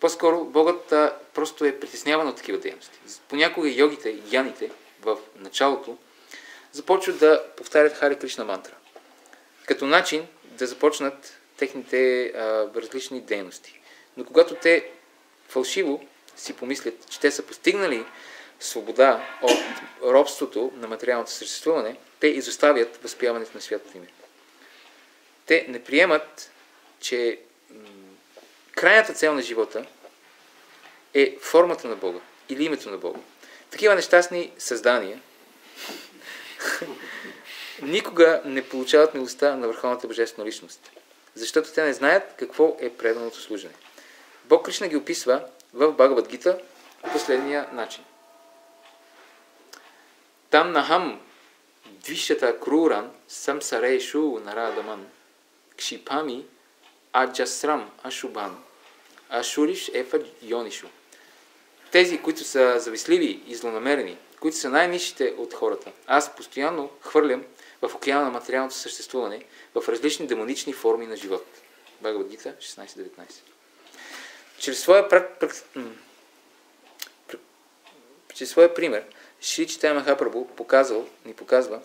S1: По-скоро Богът просто е притесняван от такива дейности. Понякога йогите, яните в началото започват да повтарят Харе Кришна мантра, като начин да започнат техните различни дейности. Но когато те фалшиво си помислят, че те са постигнали свобода от робството на материалното съществуване, те изоставят възпяването на святото име. Те не приемат, че крайната цел на живота е формата на Бога или името на Бога. Такива нещастни създания никога не получават милостта на върховната божествена личност, защото те не знаят какво е преданото служене. Бог Кришна ги описва в Бхагавад Гита последния начин. Там нахам двишата круран самсарешу нарадаман кшипами аджасрам ашубан ашуриш ефа йонишу. Тези, които са завистливи и злонамерени които са най-низшите от хората, аз постоянно хвърлям в океана на материалното съществуване в различни демонични форми на живот. Бхагавад Гита 16.19. Чрез своя пример, Шри Чайтанья Махапрабху ни показва,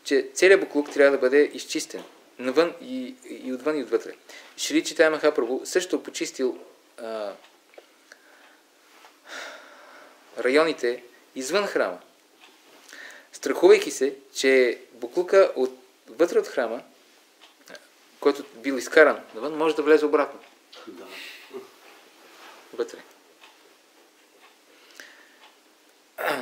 S1: че целият буклук трябва да бъде изчистен навън и отвън и отвътре. Шри Чайтанья Махапрабху също почистил районите извън храма, страхувайки се, че буклука вътре от храма, който бил изкаран навън, може да влезе обратно.
S3: Да.
S1: Вътре.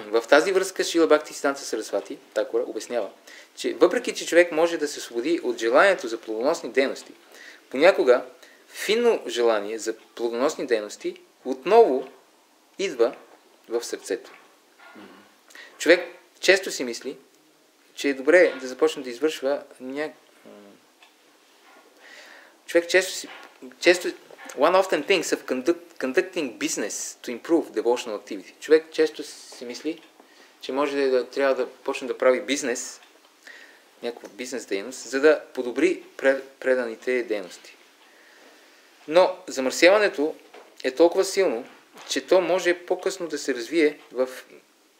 S1: В тази връзка Шрила Бхактисиданта Сарасвати Такура обяснява, че въпреки, че човек може да се освободи от желанието за плодоносни дейности, понякога финно желание за плодоносни дейности отново идва в сърцето. Човек често си мисли, че е добре да започне да извършва Човек one often thinks of conducting business to improve devotional activity. Човек често си мисли, че може трябва да почне да прави бизнес, някаква бизнес дейност, за да подобри преданите дейности. Но замърсяването е толкова силно, че то може по-късно да се развие в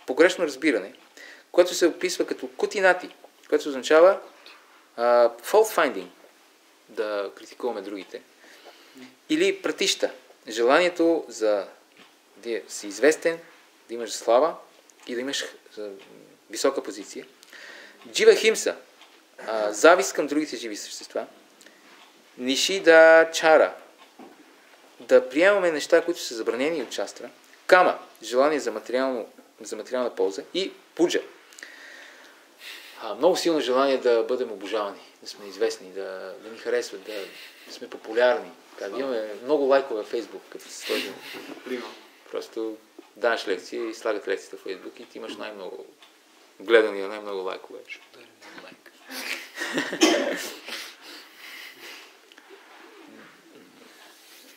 S1: погрешно разбиране, което се описва като кутинати, което означава fault finding, да критикуваме другите, или пратища, желанието за да си известен, да имаш слава и да имаш висока позиция. Джива химса, завист към другите живи същества. Нишида чара, да приемаме неща, които са забранени от шастра. Кама, желание за материална полза. И пуджа, много силно желание да бъдем обожавани, да сме известни, да ни харесват, да сме популярни. Да имаме много лайкове в Фейсбук, като се сложим. Просто даваш лекция и слагат лекцията в Фейсбук и ти имаш най-много гледания, най-много лайкове.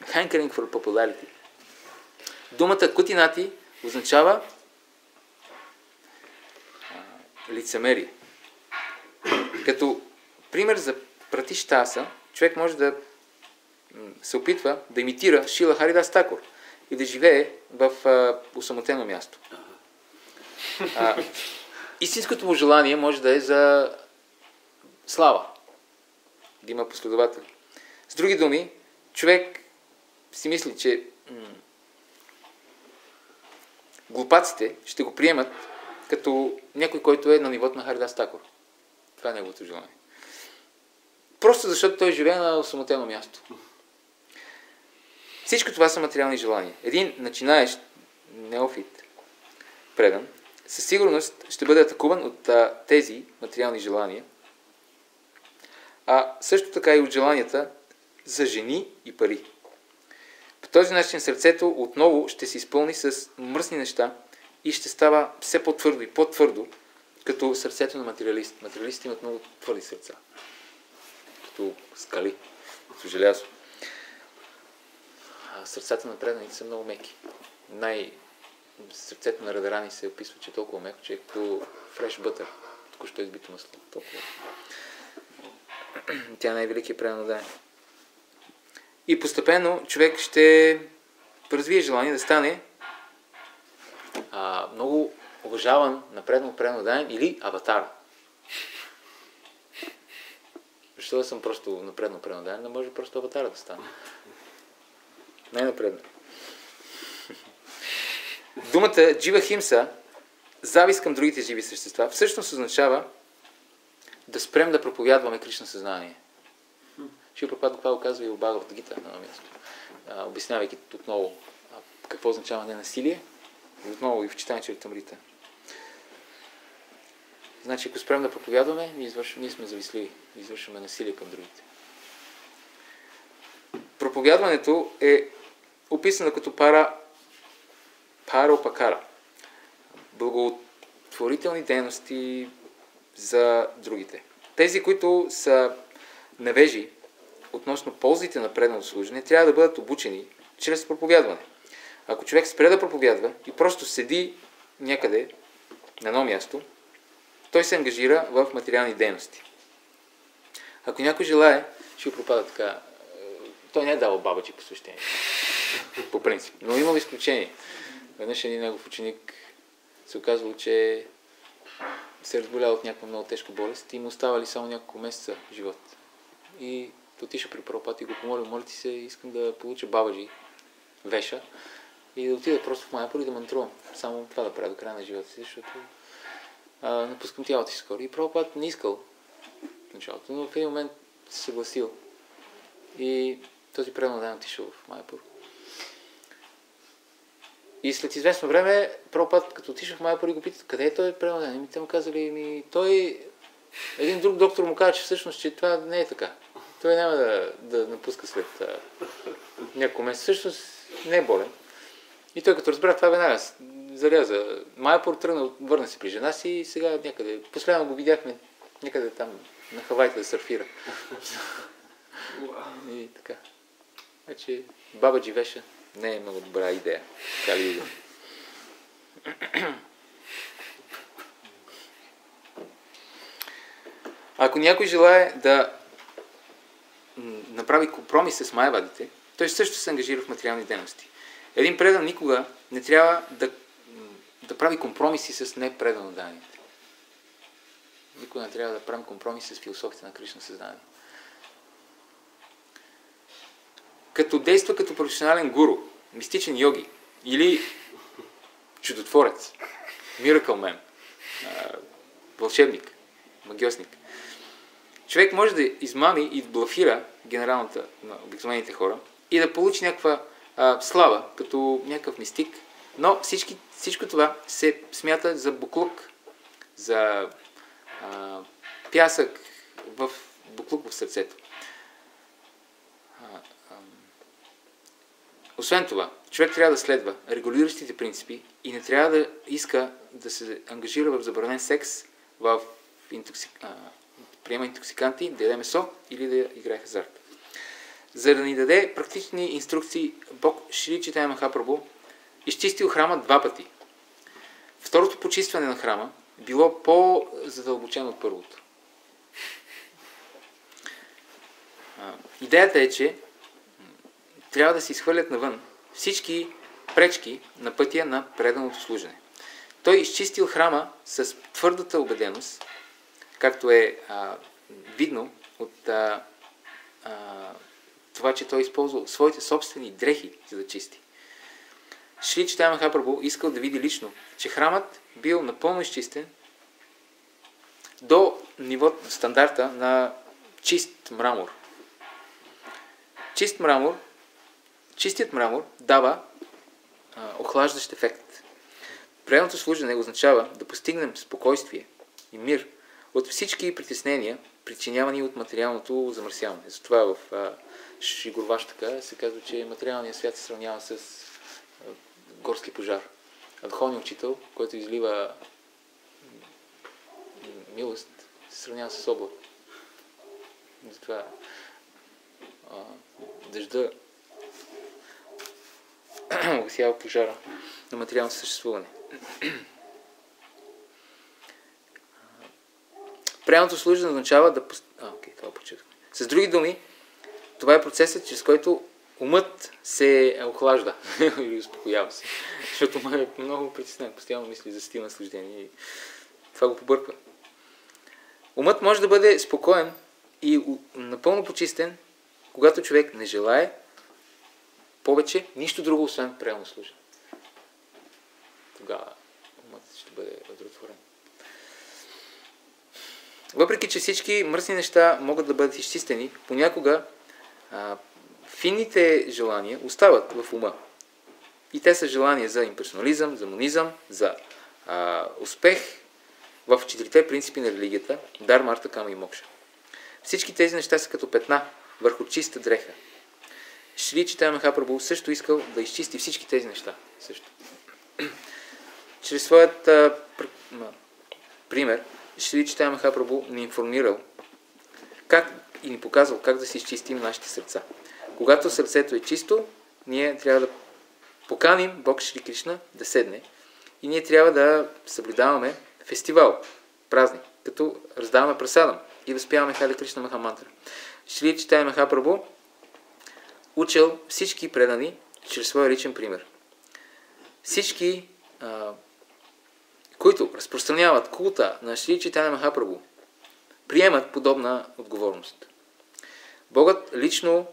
S1: Hankering for popularity. Думата кутинати означава лицемерие. Като пример за пратиштаса, човек може да се опитва да имитира Шрила Харидас Такур и да живее в усамотено място. Истинското му желание може да е за слава, да има последователи. С други думи, човек си мисли, че глупаците ще го приемат като някой, който е на нивото на Харидас Такур. Това е неговото желание. Просто защото той живее на самотено място. Всичко това са материални желания. Един начинаещ неофит, предан, със сигурност ще бъде атакуван от тези материални желания, а също така и от желанията за жени и пари. По този начин сърцето отново ще се изпълни с мръсни неща и ще става все по-твърдо и по-твърдо, като сърцето на материалист. Материалистите имат много твърди сърца. Като скали, като желязо. А сърцата на преданите са много меки. Сърцето на Радарани се описва, че е толкова меко, че е като фреш бътър, току-що избито масло. Толкова. Тя е най-великият предан на Дани. И постепенно човек ще развие желание да стане много уважаван напредно предан или аватар. Защо да съм просто напредно предан? Не може просто аватара да стане. Най-напредно. Думата джива химса, завист към другите живи същества, всъщност означава да спрем да проповядваме Кришна съзнание. Шрила Прабхупада това го казва и в Бхагавад Гита на място, обяснявайки отново какво означава ненасилие, и отново и в читание Чаритамрита. Значи, ако спрем да проповядваме, ние сме завистливи, извършваме насилие към другите. Проповядването е описано като паропакара. Благотворителни дейности за другите. Тези, които са невежи относно ползите на преданото служене, трябва да бъдат обучени чрез проповядване. Ако човек спре да проповядва и просто седи някъде на едно място, той се ангажира в материални дейности. Ако някой желае, ще пропада така. Той не е давал бабачи посвещение. По принцип. Но имал изключение. Веднъж един негов ученик се оказвало, че се разболял от някаква много тежка болест и му оставали само няколко месеца живот. И отиша при Прабхупада и го помолил, моля ти се, искам да получа бабаджи, веша, и да отида просто в Майяпур и да мантрувам. Само това да правя до края на живота си, защото напускам тялото си скоро. И Прабхупада не искал в началото, но в един момент се съгласил. И този предан ден отишъл в Майяпур. И след известно време, Прабхупада, като отишъл в Майяпур и го питат, къде е той предан ден? И те му казали, един друг доктор му каза, че всъщност, че това не е така. Той няма да напуска след няколко месеца. Всъщност не е болен. И той като разбра това веднага заряза Майяпур, тръгна, върна се при жена си и сега някъде, последно го видяхме някъде там на Хавайте да сърфира. И така. Значи бабаджи веша не е много добра идея. Кали Ако някой желае да направи компромис с майявадите, той също се ангажира в материални дейности. Един предан никога не трябва да прави компромиси с непреданоданите. Никога не трябва да правим компромиси с философията на Кришна съзнание. Като действа като професионален гуру, мистичен йоги или чудотворец, miracle man, вълшебник, магиосник, човек може да измами и блафира генералната на обикновените хора и да получи някаква слава, като някакъв мистик, но всичко това се смята за буклук, за пясък буклук в сърцето. Освен това, човек трябва да следва регулиращите принципи и не трябва да иска да се ангажира в забранен секс, в приема интоксиканти, да яде месо или да играе хазарт. За да ни даде практични инструкции, Бог Шри Чайтания Махапрабху изчистил храма 2 пъти. Второто почистване на храма било по-задълбочено от първото. Идеята е, че трябва да се изхвърлят навън всички пречки на пътя на преданото служене. Той изчистил храма с твърдата убеденост, както е видно от това, че той използвал своите собствени дрехи, за да чисти. Шри Чайтания Махапрабху искал да види лично, че храмът бил напълно изчистен до нивото, стандарта на чист мрамор. Чистият мрамор дава охлаждащ ефект. Преданото служене означава да постигнем спокойствие и мир от всички притеснения, причинявани от материалното замърсяване. Затова в Шри Гурваштака се казва, че материалният свят се сравнява с горски пожар. А духовният учител, който излива милост, се сравнява с облак. Затова дъжда угасява пожара на материалното съществуване. Преданото служене означава да... това почетахме. С други думи, това е процесът, чрез който умът се охлажда или успокоява се. Защото ме е много притеснен, постоянно мисли за стил наслаждение и това го побърква. Умът може да бъде спокоен и напълно почистен, когато човек не желае повече нищо друго, освен преданно служене. Тогава умът ще бъде удовлетворен. Въпреки че всички мръсни неща могат да бъдат изчистени, понякога финните желания остават в ума. И те са желания за имперсонализъм, за монизъм, за успех в 4 принципи на религията – Дарма, Арта, Кама и Мокша. Всички тези неща са като петна върху чиста дреха. Шри Чайтания Махапрабху също искал да изчисти всички тези неща. Също. Чрез своят пример, Шри Чайтания Махапрабху ни информирал и ни показал как да си изчистим нашите сърца. Когато сърцето е чисто, ние трябва да поканим Бог Шри Кришна да седне и ние трябва да съблюдаваме фестивал, празник, като раздаваме прасадам и възпяваме Харе Кришна Махамантра. Шри Чайтанья Махапрабху учил всички предани чрез своя личен пример. Всички, които разпространяват култа на Шри Чайтанья Махапрабху, приемат подобна отговорност. Богът лично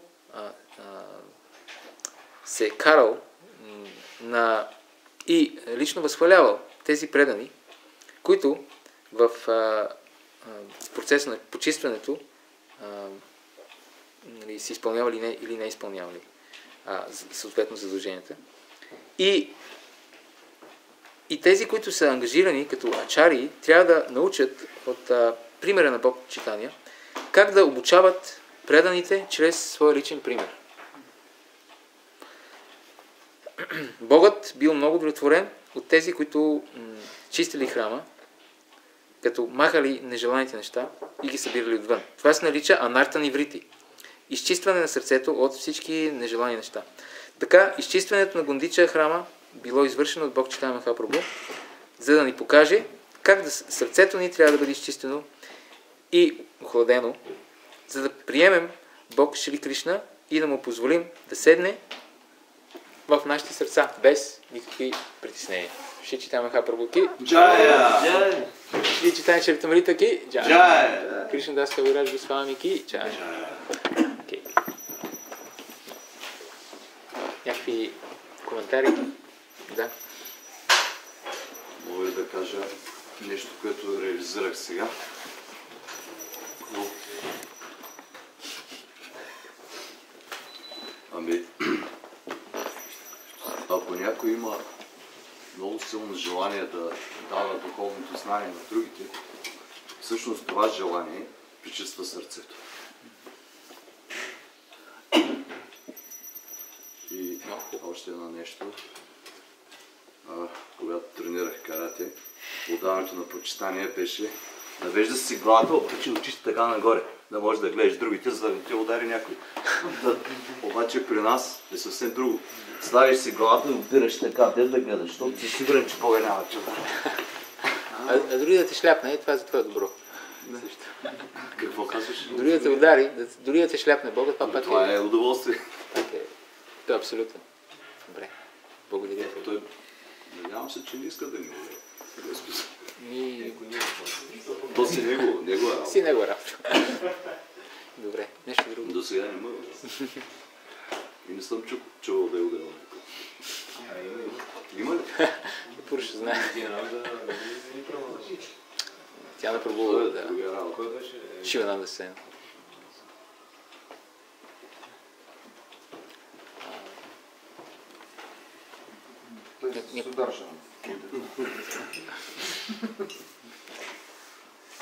S1: се е карал и лично възхвалявал тези предани, които в процеса на почистването си изпълнявали или не изпълнявали съответно задълженията. И тези, които са ангажирани като ачари, трябва да научат от примера на Бог Чайтанья как да обучават преданите чрез своя личен пример. Богът бил много удовлетворен от тези, които чистили храма, като махали нежеланите неща и ги събирали отвън. Това се нарича анарта ниврити. Изчистване на сърцето от всички нежелани неща. Така, изчистването на Гондича храма било извършено от Бог Чайтанья Махапрабху, за да ни покаже как сърцето ни трябва да бъде изчистено и охладено, за да приемем Бог Шри Кришна и да му позволим да седне в нашите сърца, без никакви притеснения. Шри Чайтанья Махапрабху ки
S3: Джая!
S1: Шри Чайтанья Чаритамрита ки
S3: Джая!
S1: Кришна Дас Кавирадж Госвами ки Джая. Някакви коментари? Да.
S5: Мога ли да кажа нещо, което реализирах сега? Ами, ако някой има много силно желание да дава духовното знание на другите, всъщност това желание причиства сърцето. И още едно нещо. Когато тренирах карате, отдаването на почитание беше навежда си главата, окачи очите така нагоре, да можеш да гледаш другите, за да не те удари някой. Обаче при нас е съвсем друго. Ставиш си главата и опираш така, без да гледаш, защото си сигурен, че Бога няма че удари.
S1: А дори да те шляпне, това за това е добро.
S5: Какво казваш?
S1: Дори да те удари, дори да те шляпне Бога, това пак
S5: Това е удоволствие.
S1: Това е абсолютно. Добре. Благодаря.
S5: Той, надявам се, че не иска да ни удари. То си негова работа.
S1: Си негова работа. Добре, нещо друго.
S5: До сега не мога. И не съм чувал да е ударил. Има ли?
S1: Пур ще знае. Тя напробува да... Шивананда Сен.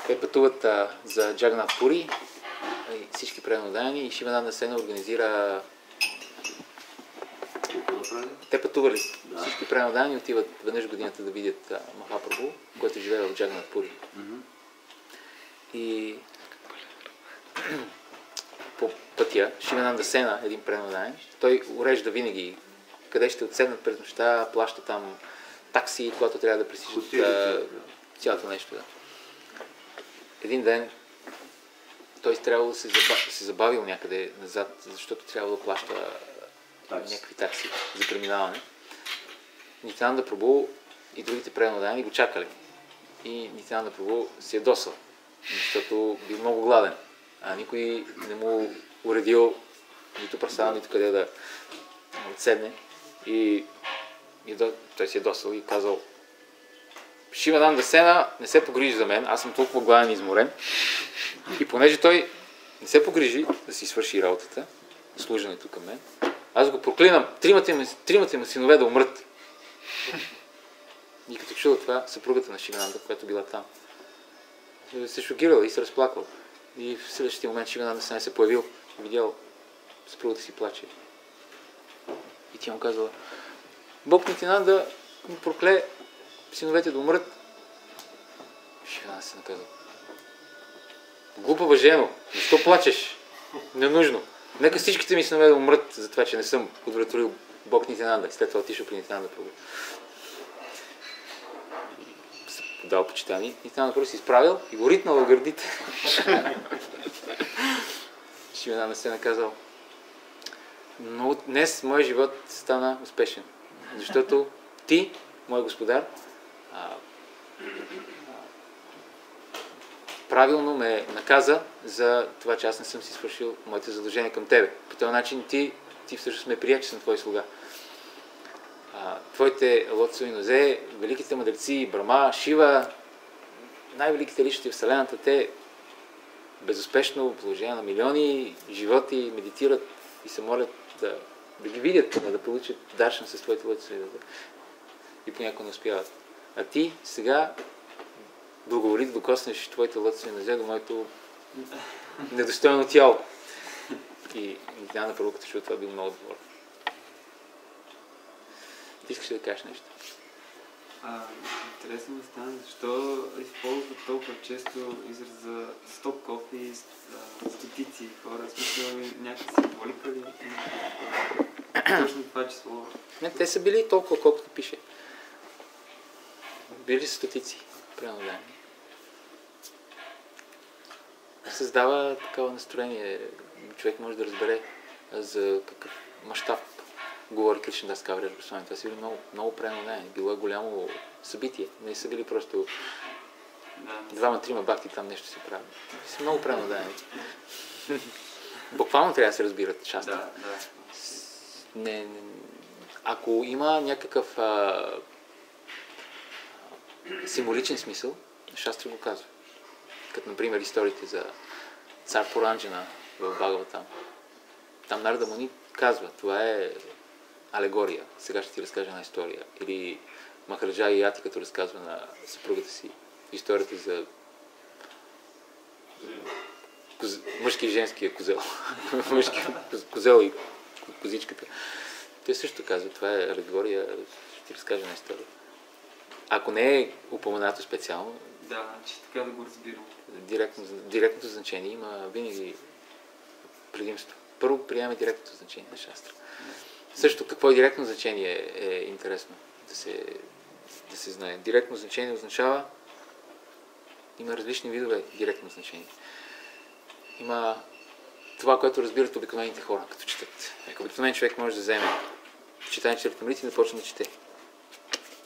S1: Те пътуват за Джаганат Пури, всички преданодаяни, и Шивананда Сен организира... Те пътували. Да. Всички преданодаяни отиват веднъж годината да видят Махапрабху, който живее в Джаганат Пури. И по пътя Шивананда Сена, един преданодаен, той урежда винаги къде ще отседнат през нощта, плаща там такси, когато трябва да пресичат цялото нещо. Да. Един ден той трябвало да се забавил някъде назад, защото трябвало да плаща някакви такси за преминаване. Нитянанда Прабху и другите преданодаяни го чакали. И Нитянанда Прабху се ядосал, защото бил много гладен, а никой не му уредил нито прасада, нито къде да отседне. И той се ядосал и казал: Шивананда Сена не се погрижи за мен, аз съм толкова гладен и изморен. И понеже той не се погрижи да си свърши работата, служенето към мен, аз го проклинам тримата му синове да умрат. И като чула това, съпругата на Шивананда, която била там, се шокирала и се разплакала. И в следващия момент Шивананда Сена се появил и видял съпругата си плаче. И тя му казала: Бог Нитянанда му прокле синовете да умрат. Шивананда Сена казал: глупава жено, защо плачеш? Ненужно. Нека всичките ми синове да умрат за това, че не съм удовлетворил Бог Нитянанда. И след това отишъл при Нитянанда Прабху. подал почитание. И там напротив си изправил и го ритнал в гърдите. Шимена не се наказал. Но днес моят живот стана успешен. Защото ти, мой господар, правилно ме наказа за това, че аз не съм си свършил моите задължения към тебе. По този начин ти всъщност ме прия, че съм твой слуга. Твоите лотцови нозе, великите мъдреци, Брама, Шива, най-великите личности в Вселената, те безуспешно, в положение на милиони животи, медитират и се молят да ги видят, да получат даршан с твоите лотцови нозе. И понякога не успяват. А ти сега благоволи да докоснеш твоите лотцови нозе до моето недостойно тяло. И Диана първо като чува това бил много доволен. Ти искаш да кажеш нещо?
S6: Интересно ми стана, защо използват толкова често израза стоп кофи, стотици хора, в смисъл някаква символика ли? Точно това число.
S1: Не, те са били толкова, колкото пише. Били са стотици, примерно да. Създава такова настроение. Човек може да разбере за какъв мащаб говори Кришнадас Кавриаш Госвами. Това са били много преемно. Било е голямо събитие. Не са били просто двама-трима бакти там нещо си правят. Са много преемно. Буквално трябва да се разбират части. Не, ако има някакъв символичен смисъл, Шастри го казва. Като например историите за цар Поранджана в Бхагаватам. Там Нарада Муни казва, това е алегория. Сега ще ти разкажа една история. Или Махараджа Яти, като разказва на съпругата си историята за мъжки и женския козел. Мъжки козел и козичката. Той също казва, това е алегория, ще ти разкажа една история. Ако не е упоменато специално,
S6: да, че така да го разбирам.
S1: Директното значение има винаги предимство. Първо приемаме директното значение на Шастра. Също какво е директно значение е интересно да се знае. Директно значение означава, има различни видове директно значение. Има това, което разбират обикновените хора, като четат. Обикновен човек може да вземе читание Чаритамрити и да почне да чете.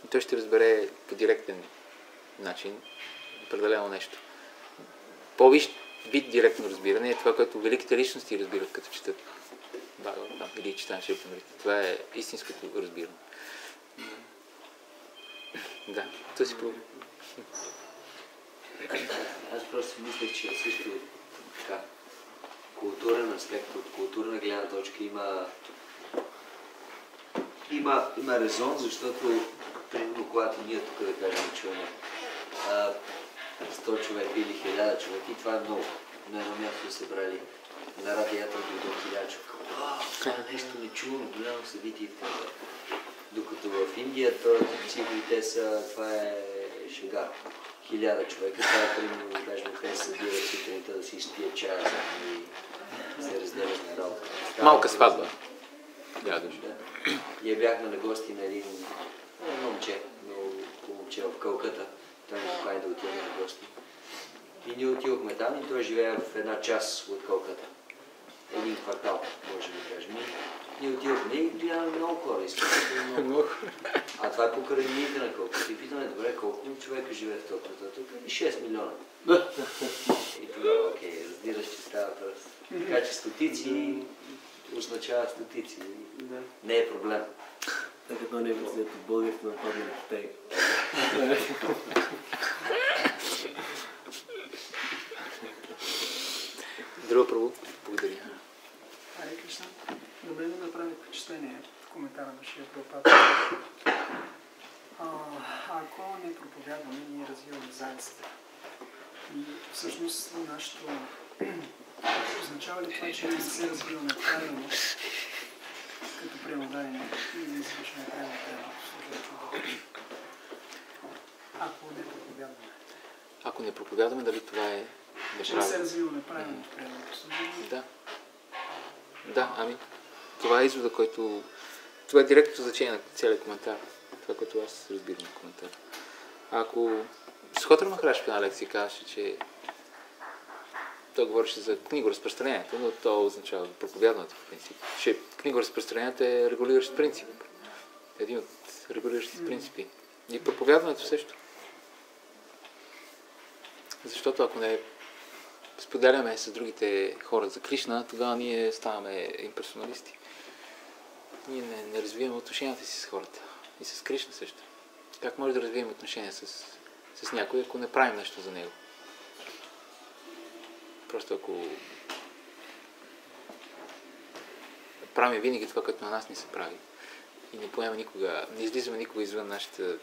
S1: И той ще разбере по директен начин определено нещо. По-висш вид директно разбиране е това, което великите личности разбират, като четат Бхагаватам или читане Чаритамрити. Това е истинското разбиране. Да, това си пробва.
S3: Аз просто мислех, че също така културен аспект, от културна гледна точка има резон, защото примерно когато ние тук да кажем чуваме 100 човека или 1000 човека и това е много. На едно място са брали на радията дойдох 1000 човека. Това е нещо нечувано, голямо събитие в това. Докато в Индия цифрите са, това е шега. 1000 човека, това е примерно, да кажем, те се събират сутринта да си изпият чая и се разделят на работа.
S1: Малка сватба.
S3: Да. Ние бяхме на гости на един момче, много момче в Калката. Той ни покани да отидем на гости. И ние отидохме там и той живее в една част от Калката. Един квартал, може да кажем. Ние отидохме и гледаме много хора, изключително много. А това е по крайнините на Калката. И питаме, добре, колко човека живее в този квартал? Тук е 6 милиона. И тогава, окей, разбираш, че става въпрос. Така че стотици означава стотици. Не е проблем.
S7: Так като не мисля, че българите нападне на Китай.
S1: Друго първо. Благодаря.
S4: Аре Кришна, на мен да направи впечатление в коментара на Шрила Прабхупада. Ако не проповядваме, ние развиваме заедствата. И всъщност нашето означава ли това, че не се развиваме правилно като преодаване и не извършваме правилно ако не проповядваме?
S1: Ако не проповядваме, дали това е
S4: неправилно? Че не се развиваме правилно в правилното служение?
S1: Да, ами това е извода, който... Това е директното значение на целият коментар. Това, което аз разбирам на коментар. Ако Схотър Махарадж в една лекция казваше, че той говореше за книгоразпространението, но то означава проповядването в принцип. Че книгоразпространението е регулиращ принцип. Един от регулиращите принципи. И проповядването също. Защото ако не споделяме с другите хора за Кришна, тогава ние ставаме имперсоналисти. Ние не развиваме отношенията си с хората. И с Кришна също. Как може да развием отношения с някой, ако не правим нещо за него? Просто ако правим винаги това, което на нас не се прави и не поема никога, не излизаме никога извън нашата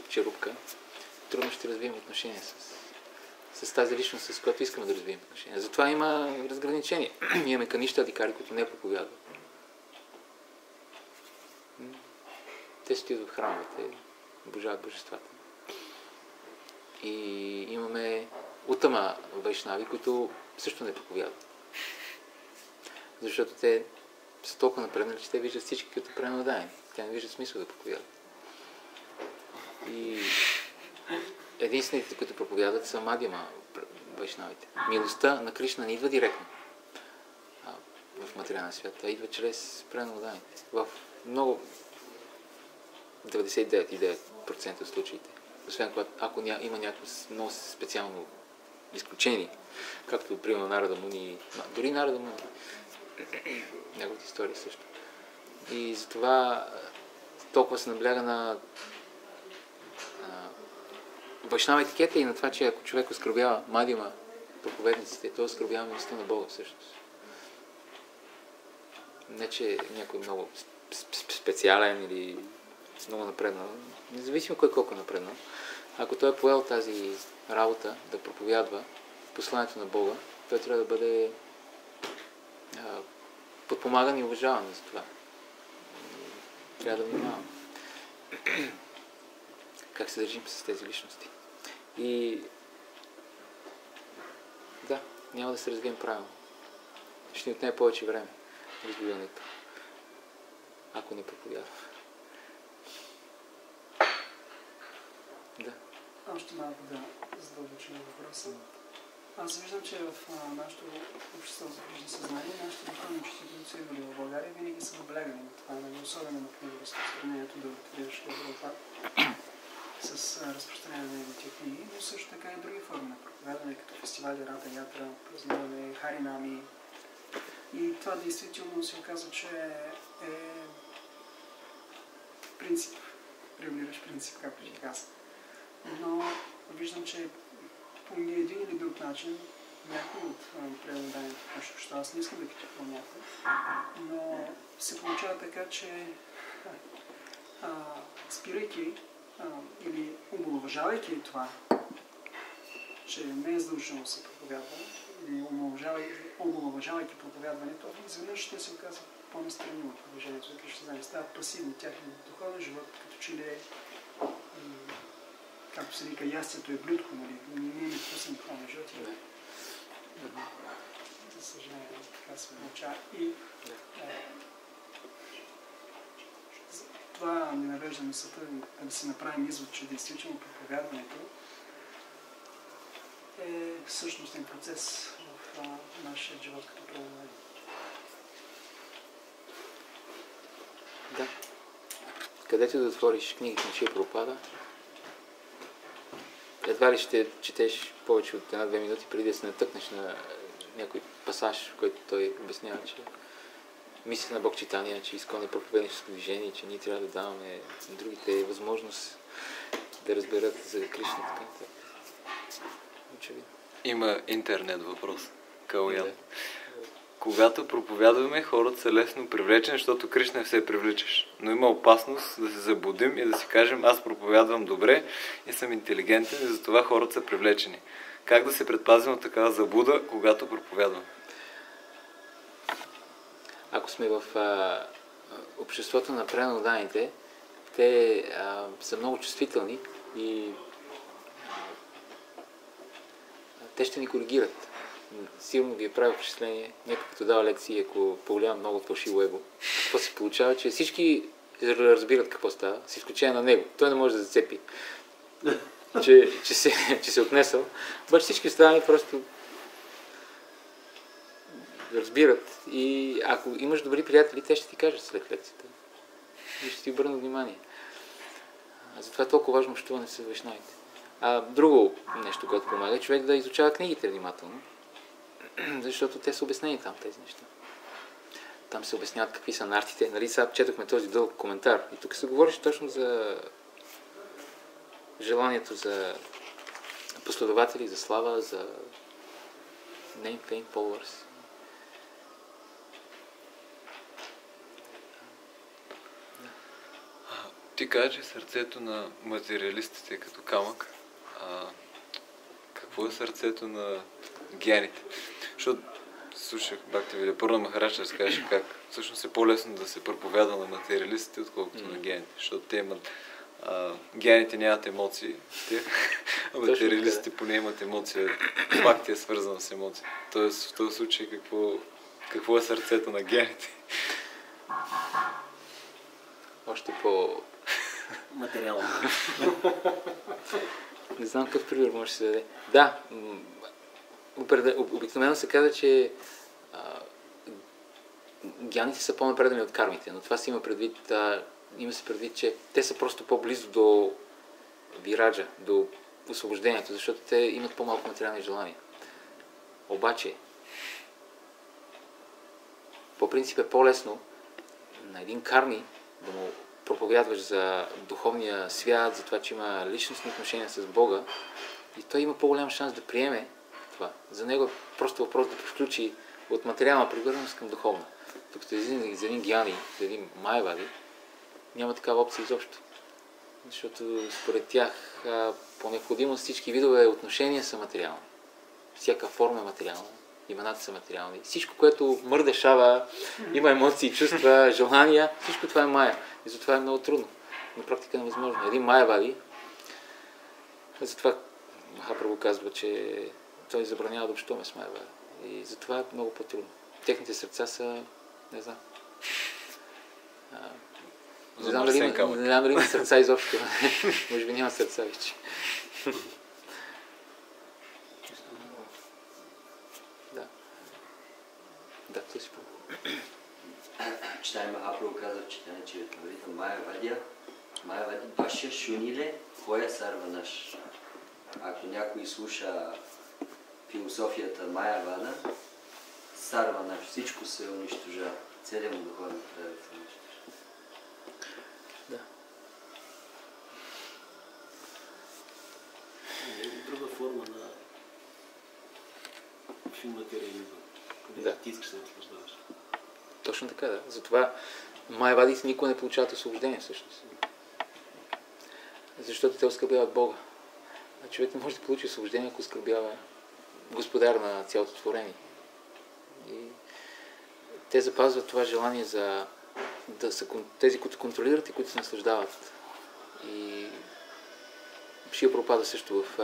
S1: черупка, трудно ще развием отношения с тази личност, с която искаме да развием отношения. Затова има разграничение. Имаме каништа адикари, които не проповядват. Те стоят в храмовете, обожават божествата. И имаме утама вайшнави, които също не проповядват. Защото те са толкова напреднали, че те виждат всички като пренадаяни. Те не виждат смисъл да проповядват. И единствените, които проповядват, са мадьяма вайшнавите. Милостта на Кришна не идва директно в материалния свят, а идва чрез пренадаяните. В много 99% от случаите. Освен ако има някакво много специално изключение, както примерно Нарада Муни, дори Нарада Муни, неговата история също. И затова толкова се набляга на вайшнава етикета и на това, че ако човек оскърбява мадьяма проповедниците, то оскърбява милостта на Бога всъщност. Не, че някой много специален или много напреднал, независимо кой колко напреднал. Ако той е поел тази работа да проповядва посланието на Бога, той трябва да бъде подпомаган и уважаван за това. Трябва да внимаваме как се държим с тези личности. И да, няма да се развием правилно. Ще ни отнеме повече време развиването, ако не проповядва. Да.
S4: Още малко да задълбочим въпроса. Аз виждам, че в нашето общество за Кришна съзнание, нашите духовни учители, които са идвали в България, винаги са наблягали на това, особено на разпространението да отидеш в Европа с разпространение на неговите книги, но също така и други форми на проповядване, като фестивали Рата Ятра, празнуване, Харинами. И това действително се оказва, че е принцип, регулиращ принцип, както ти каза. Но виждам, че по един или друг начин някой от предаданието в нашето общество, аз не искам да критикувам някой, но се получава така, че спирайки или омаловажавайки това, че не е задължително да се проповядва, или омаловажавайки проповядването, изведнъж ще се оказва по-настрани от движението за Кришна знание. Стават пасивни тяхния духовен живот, като че ли е, както се вика, ястието е блюдко, нали? Не е невкусен духовен живот. За съжаление, така се получава. И това ни навежда мисълта да си направим извод, че действително проповядването е същностен процес в нашия живот като предаване.
S1: Да. Където да отвориш книгите на Шила Прабхупада, едва ли ще четеш повече от 1-2 минути преди да се натъкнеш на някой пасаж, в който той обяснява, че мисля на Бог Читания, че Искон е проповедническо движение, че ние трябва да даваме другите възможност да разберат за Кришна и така нататък. Очевидно.
S2: Има интернет въпрос. Калян.
S1: Да.
S2: Когато проповядваме, хората са лесно привлечени, защото Кришна е все привличаш. Но има опасност да се заблудим и да си кажем, аз проповядвам добре и съм интелигентен и затова хората са привлечени. Как да се предпазим от такава заблуда, когато проповядвам?
S1: Ако сме в обществото на пренаданите, те са много чувствителни и те ще ни коригират. Силно ви е прави впечатление, някой като дава лекции, ако повлиява много от фалшиво его. Какво се получава, че всички разбират какво става, с изключение на него. Той не може да зацепи че се отнесъл. Обаче всички останали просто разбират и ако имаш добри приятели, те ще ти кажат след лекцията. И ще ти обърнат внимание. Затова е толкова важно общуване с вайшнавите. Друго нещо, което помага, е човек да изучава книгите внимателно, защото те са обяснени там тези неща. Там се обясняват какви са нартите. Нали, сега четохме този дълъг коментар и тук се говориш точно за желанието за последователи, за слава, за name, fame, followers.
S2: Ти кажа, че сърцето на материалистите е като камък. Какво е сърцето на гените? Защото слушах Бхактивида Пурна Махарадж да разкаже как всъщност е по-лесно да се проповяда на материалистите, отколкото на гените. Защото те имат гените нямат емоции, а материалистите поне имат емоция. Пак е свързано с емоции. Тоест в този случай какво е сърцето на гените?
S1: Още по...
S7: материално.
S1: Не знам какъв пример може да се даде. Да, обикновено се казва, че гяните са по-напредени от кармите, но това се има предвид, че те са просто по-близо до вираджа, до освобождението, защото те имат по-малко материални желания. Обаче, по принцип е по-лесно на един карми да му проповядваш за духовния свят, за това, че има личностни отношения с Бога и той има по-голям шанс да приеме това. За него е просто въпрос да включи от материална привързаност към духовна. Докато за един гяни, за един майавади, няма такава опция изобщо. Защото според тях по необходимост всички видове отношения са материални. Всяка форма е материална. Имената са материални. Всичко, което мърдешава, има емоции, чувства, желания, всичко това е майя. И затова е много трудно. На практика е невъзможно. Един майявади, затова Махапрабху казва, че той забранява да общуваме с майявади. И затова е много по-трудно. Техните сърца са, не знам. Не знам дали има сърца изобщо. Може би няма сърца вече. Да, то си
S3: Читай Махапрабху казва в читането Майявади Баша Шуниле Хоя Сарванаш. Ако някой слуша философията Майявада, Сарванаш, всичко се унищожава. Целият му духовен трябва да се унищожава.
S1: Да.
S7: Друга форма на материализъм.
S1: Да.
S7: Ти искаш да се наслаждаваш.
S1: Точно така, да. Затова майявадите никога не получават освобождение всъщност. Защото те оскърбяват Бога. А човек не може да получи освобождение, ако оскърбява Господар на цялото творение. И те запазват това желание за да са тези, които контролират и които се наслаждават. И Шрила Прабхупада също в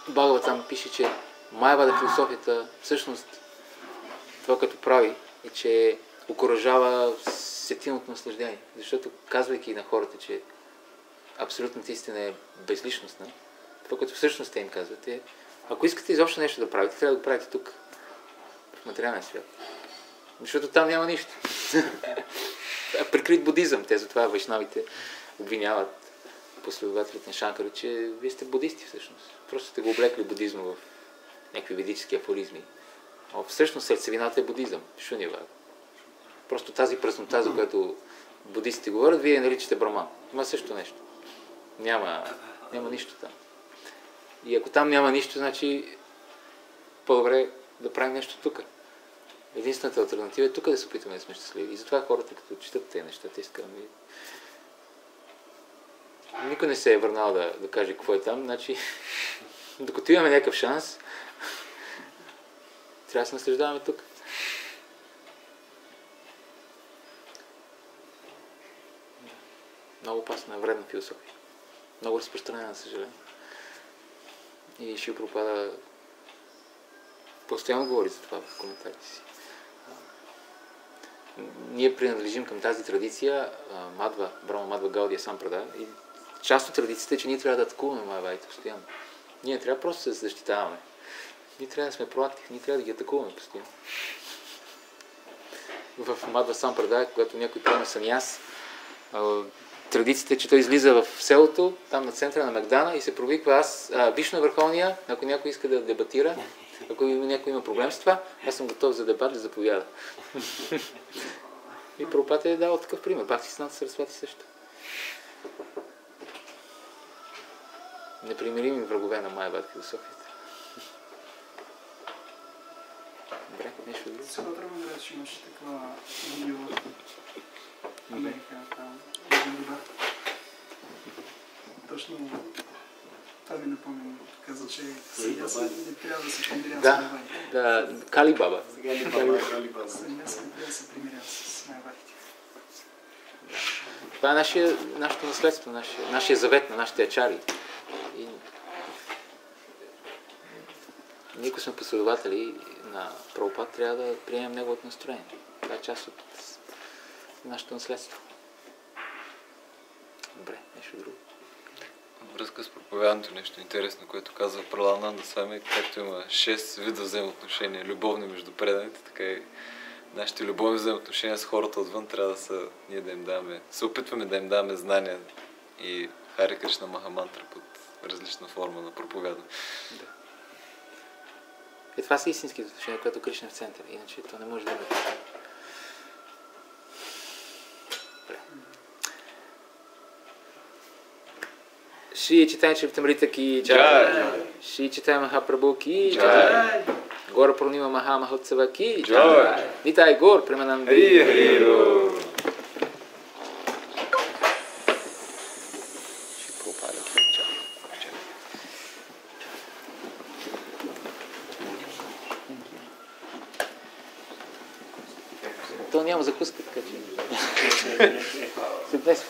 S1: Бхагаватам пише, че Майявада философията всъщност това, като прави, е, че окуражава сетиното наслаждение. Защото казвайки на хората, че абсолютната истина е безличностна, това, което всъщност те им казват е, ако искате изобщо нещо да правите, трябва да го правите тук, в материалния свят. Защото там няма нищо. Прикрит будизъм. Те затова вайшнавите обвиняват последователите на Шанкара, че вие сте будисти всъщност. Просто сте го облекли будизма в някакви ведически афоризми. А всъщност сърцевината е будизъм. Шунявада. Просто тази празнота, за която будистите говорят, вие наричате браман. Има също нещо. Няма нищо там. И ако там няма нищо, значи по-добре да правим нещо тук. Единствената алтернатива е тук да се опитаме да сме щастливи. И затова хората, като четат тези неща, те искат. Никой не се е върнал да каже какво е там, значи докато имаме някакъв шанс, трябва да се наслаждаваме тук. Много опасна, вредна философия. Много разпространена, на съжаление. И Шрила Прабхупада постоянно говори за това в коментарите си. Ние принадлежим към тази традиция Брахма Мадва Гаудия Сампрада и част от традицията е, че ние трябва да атакуваме майавадите постоянно. Ние трябва просто да се защитаваме. Ние трябва да сме проактивни, ние трябва да ги атакуваме постоянно. В Мадва Сампрадая, когато някой приема саньяс, традицията е, че той излиза в селото, там на центъра на Мегдана и се провиква Вишну Върховния, ако някой иска да дебатира, ако някой има проблем с това, аз съм готов за дебат да заповяда. И Прабхупада е дал такъв пример. Бхактисиданта Сарасвати също. Непримирими врагове на майавада философията. Добре, нещо друго.
S4: Сега трябва да рече, имаше такова видео в Америка, там, добър. Точно това ми напомня. Каза, че сега не трябва да се примирява с майавадите.
S1: Да, Кали Баба.
S4: Сега не трябва да се примирява с майавадите.
S1: Това е нашето наследство, нашия завет на нашите ачари. И ние, ако сме последователи на Прабхупада, трябва да приемем неговото настроение. Това е част от нашето наследство. Добре, нещо друго.
S2: Във връзка с проповядането нещо интересно, което казва Пралананда Свами, както има 6 вида взаимоотношения, любовни между преданите, така и нашите любовни взаимоотношения с хората отвън трябва да са ние да им даваме, се опитваме да им даваме знания и Харе Кришна Махамантра под различна форма на проповядване.
S1: Да. И това са истинските отношения, когато Кришна е в центъра, иначе то не може да има. Шри Чайтанья Чаритамрита ки джай. Шри Чайтанья Махапрабху ки джай. Гора Пурнима Маха Махотсава ки джай. Нитай Гор Премананди. То няма закуска, така че. Се днес,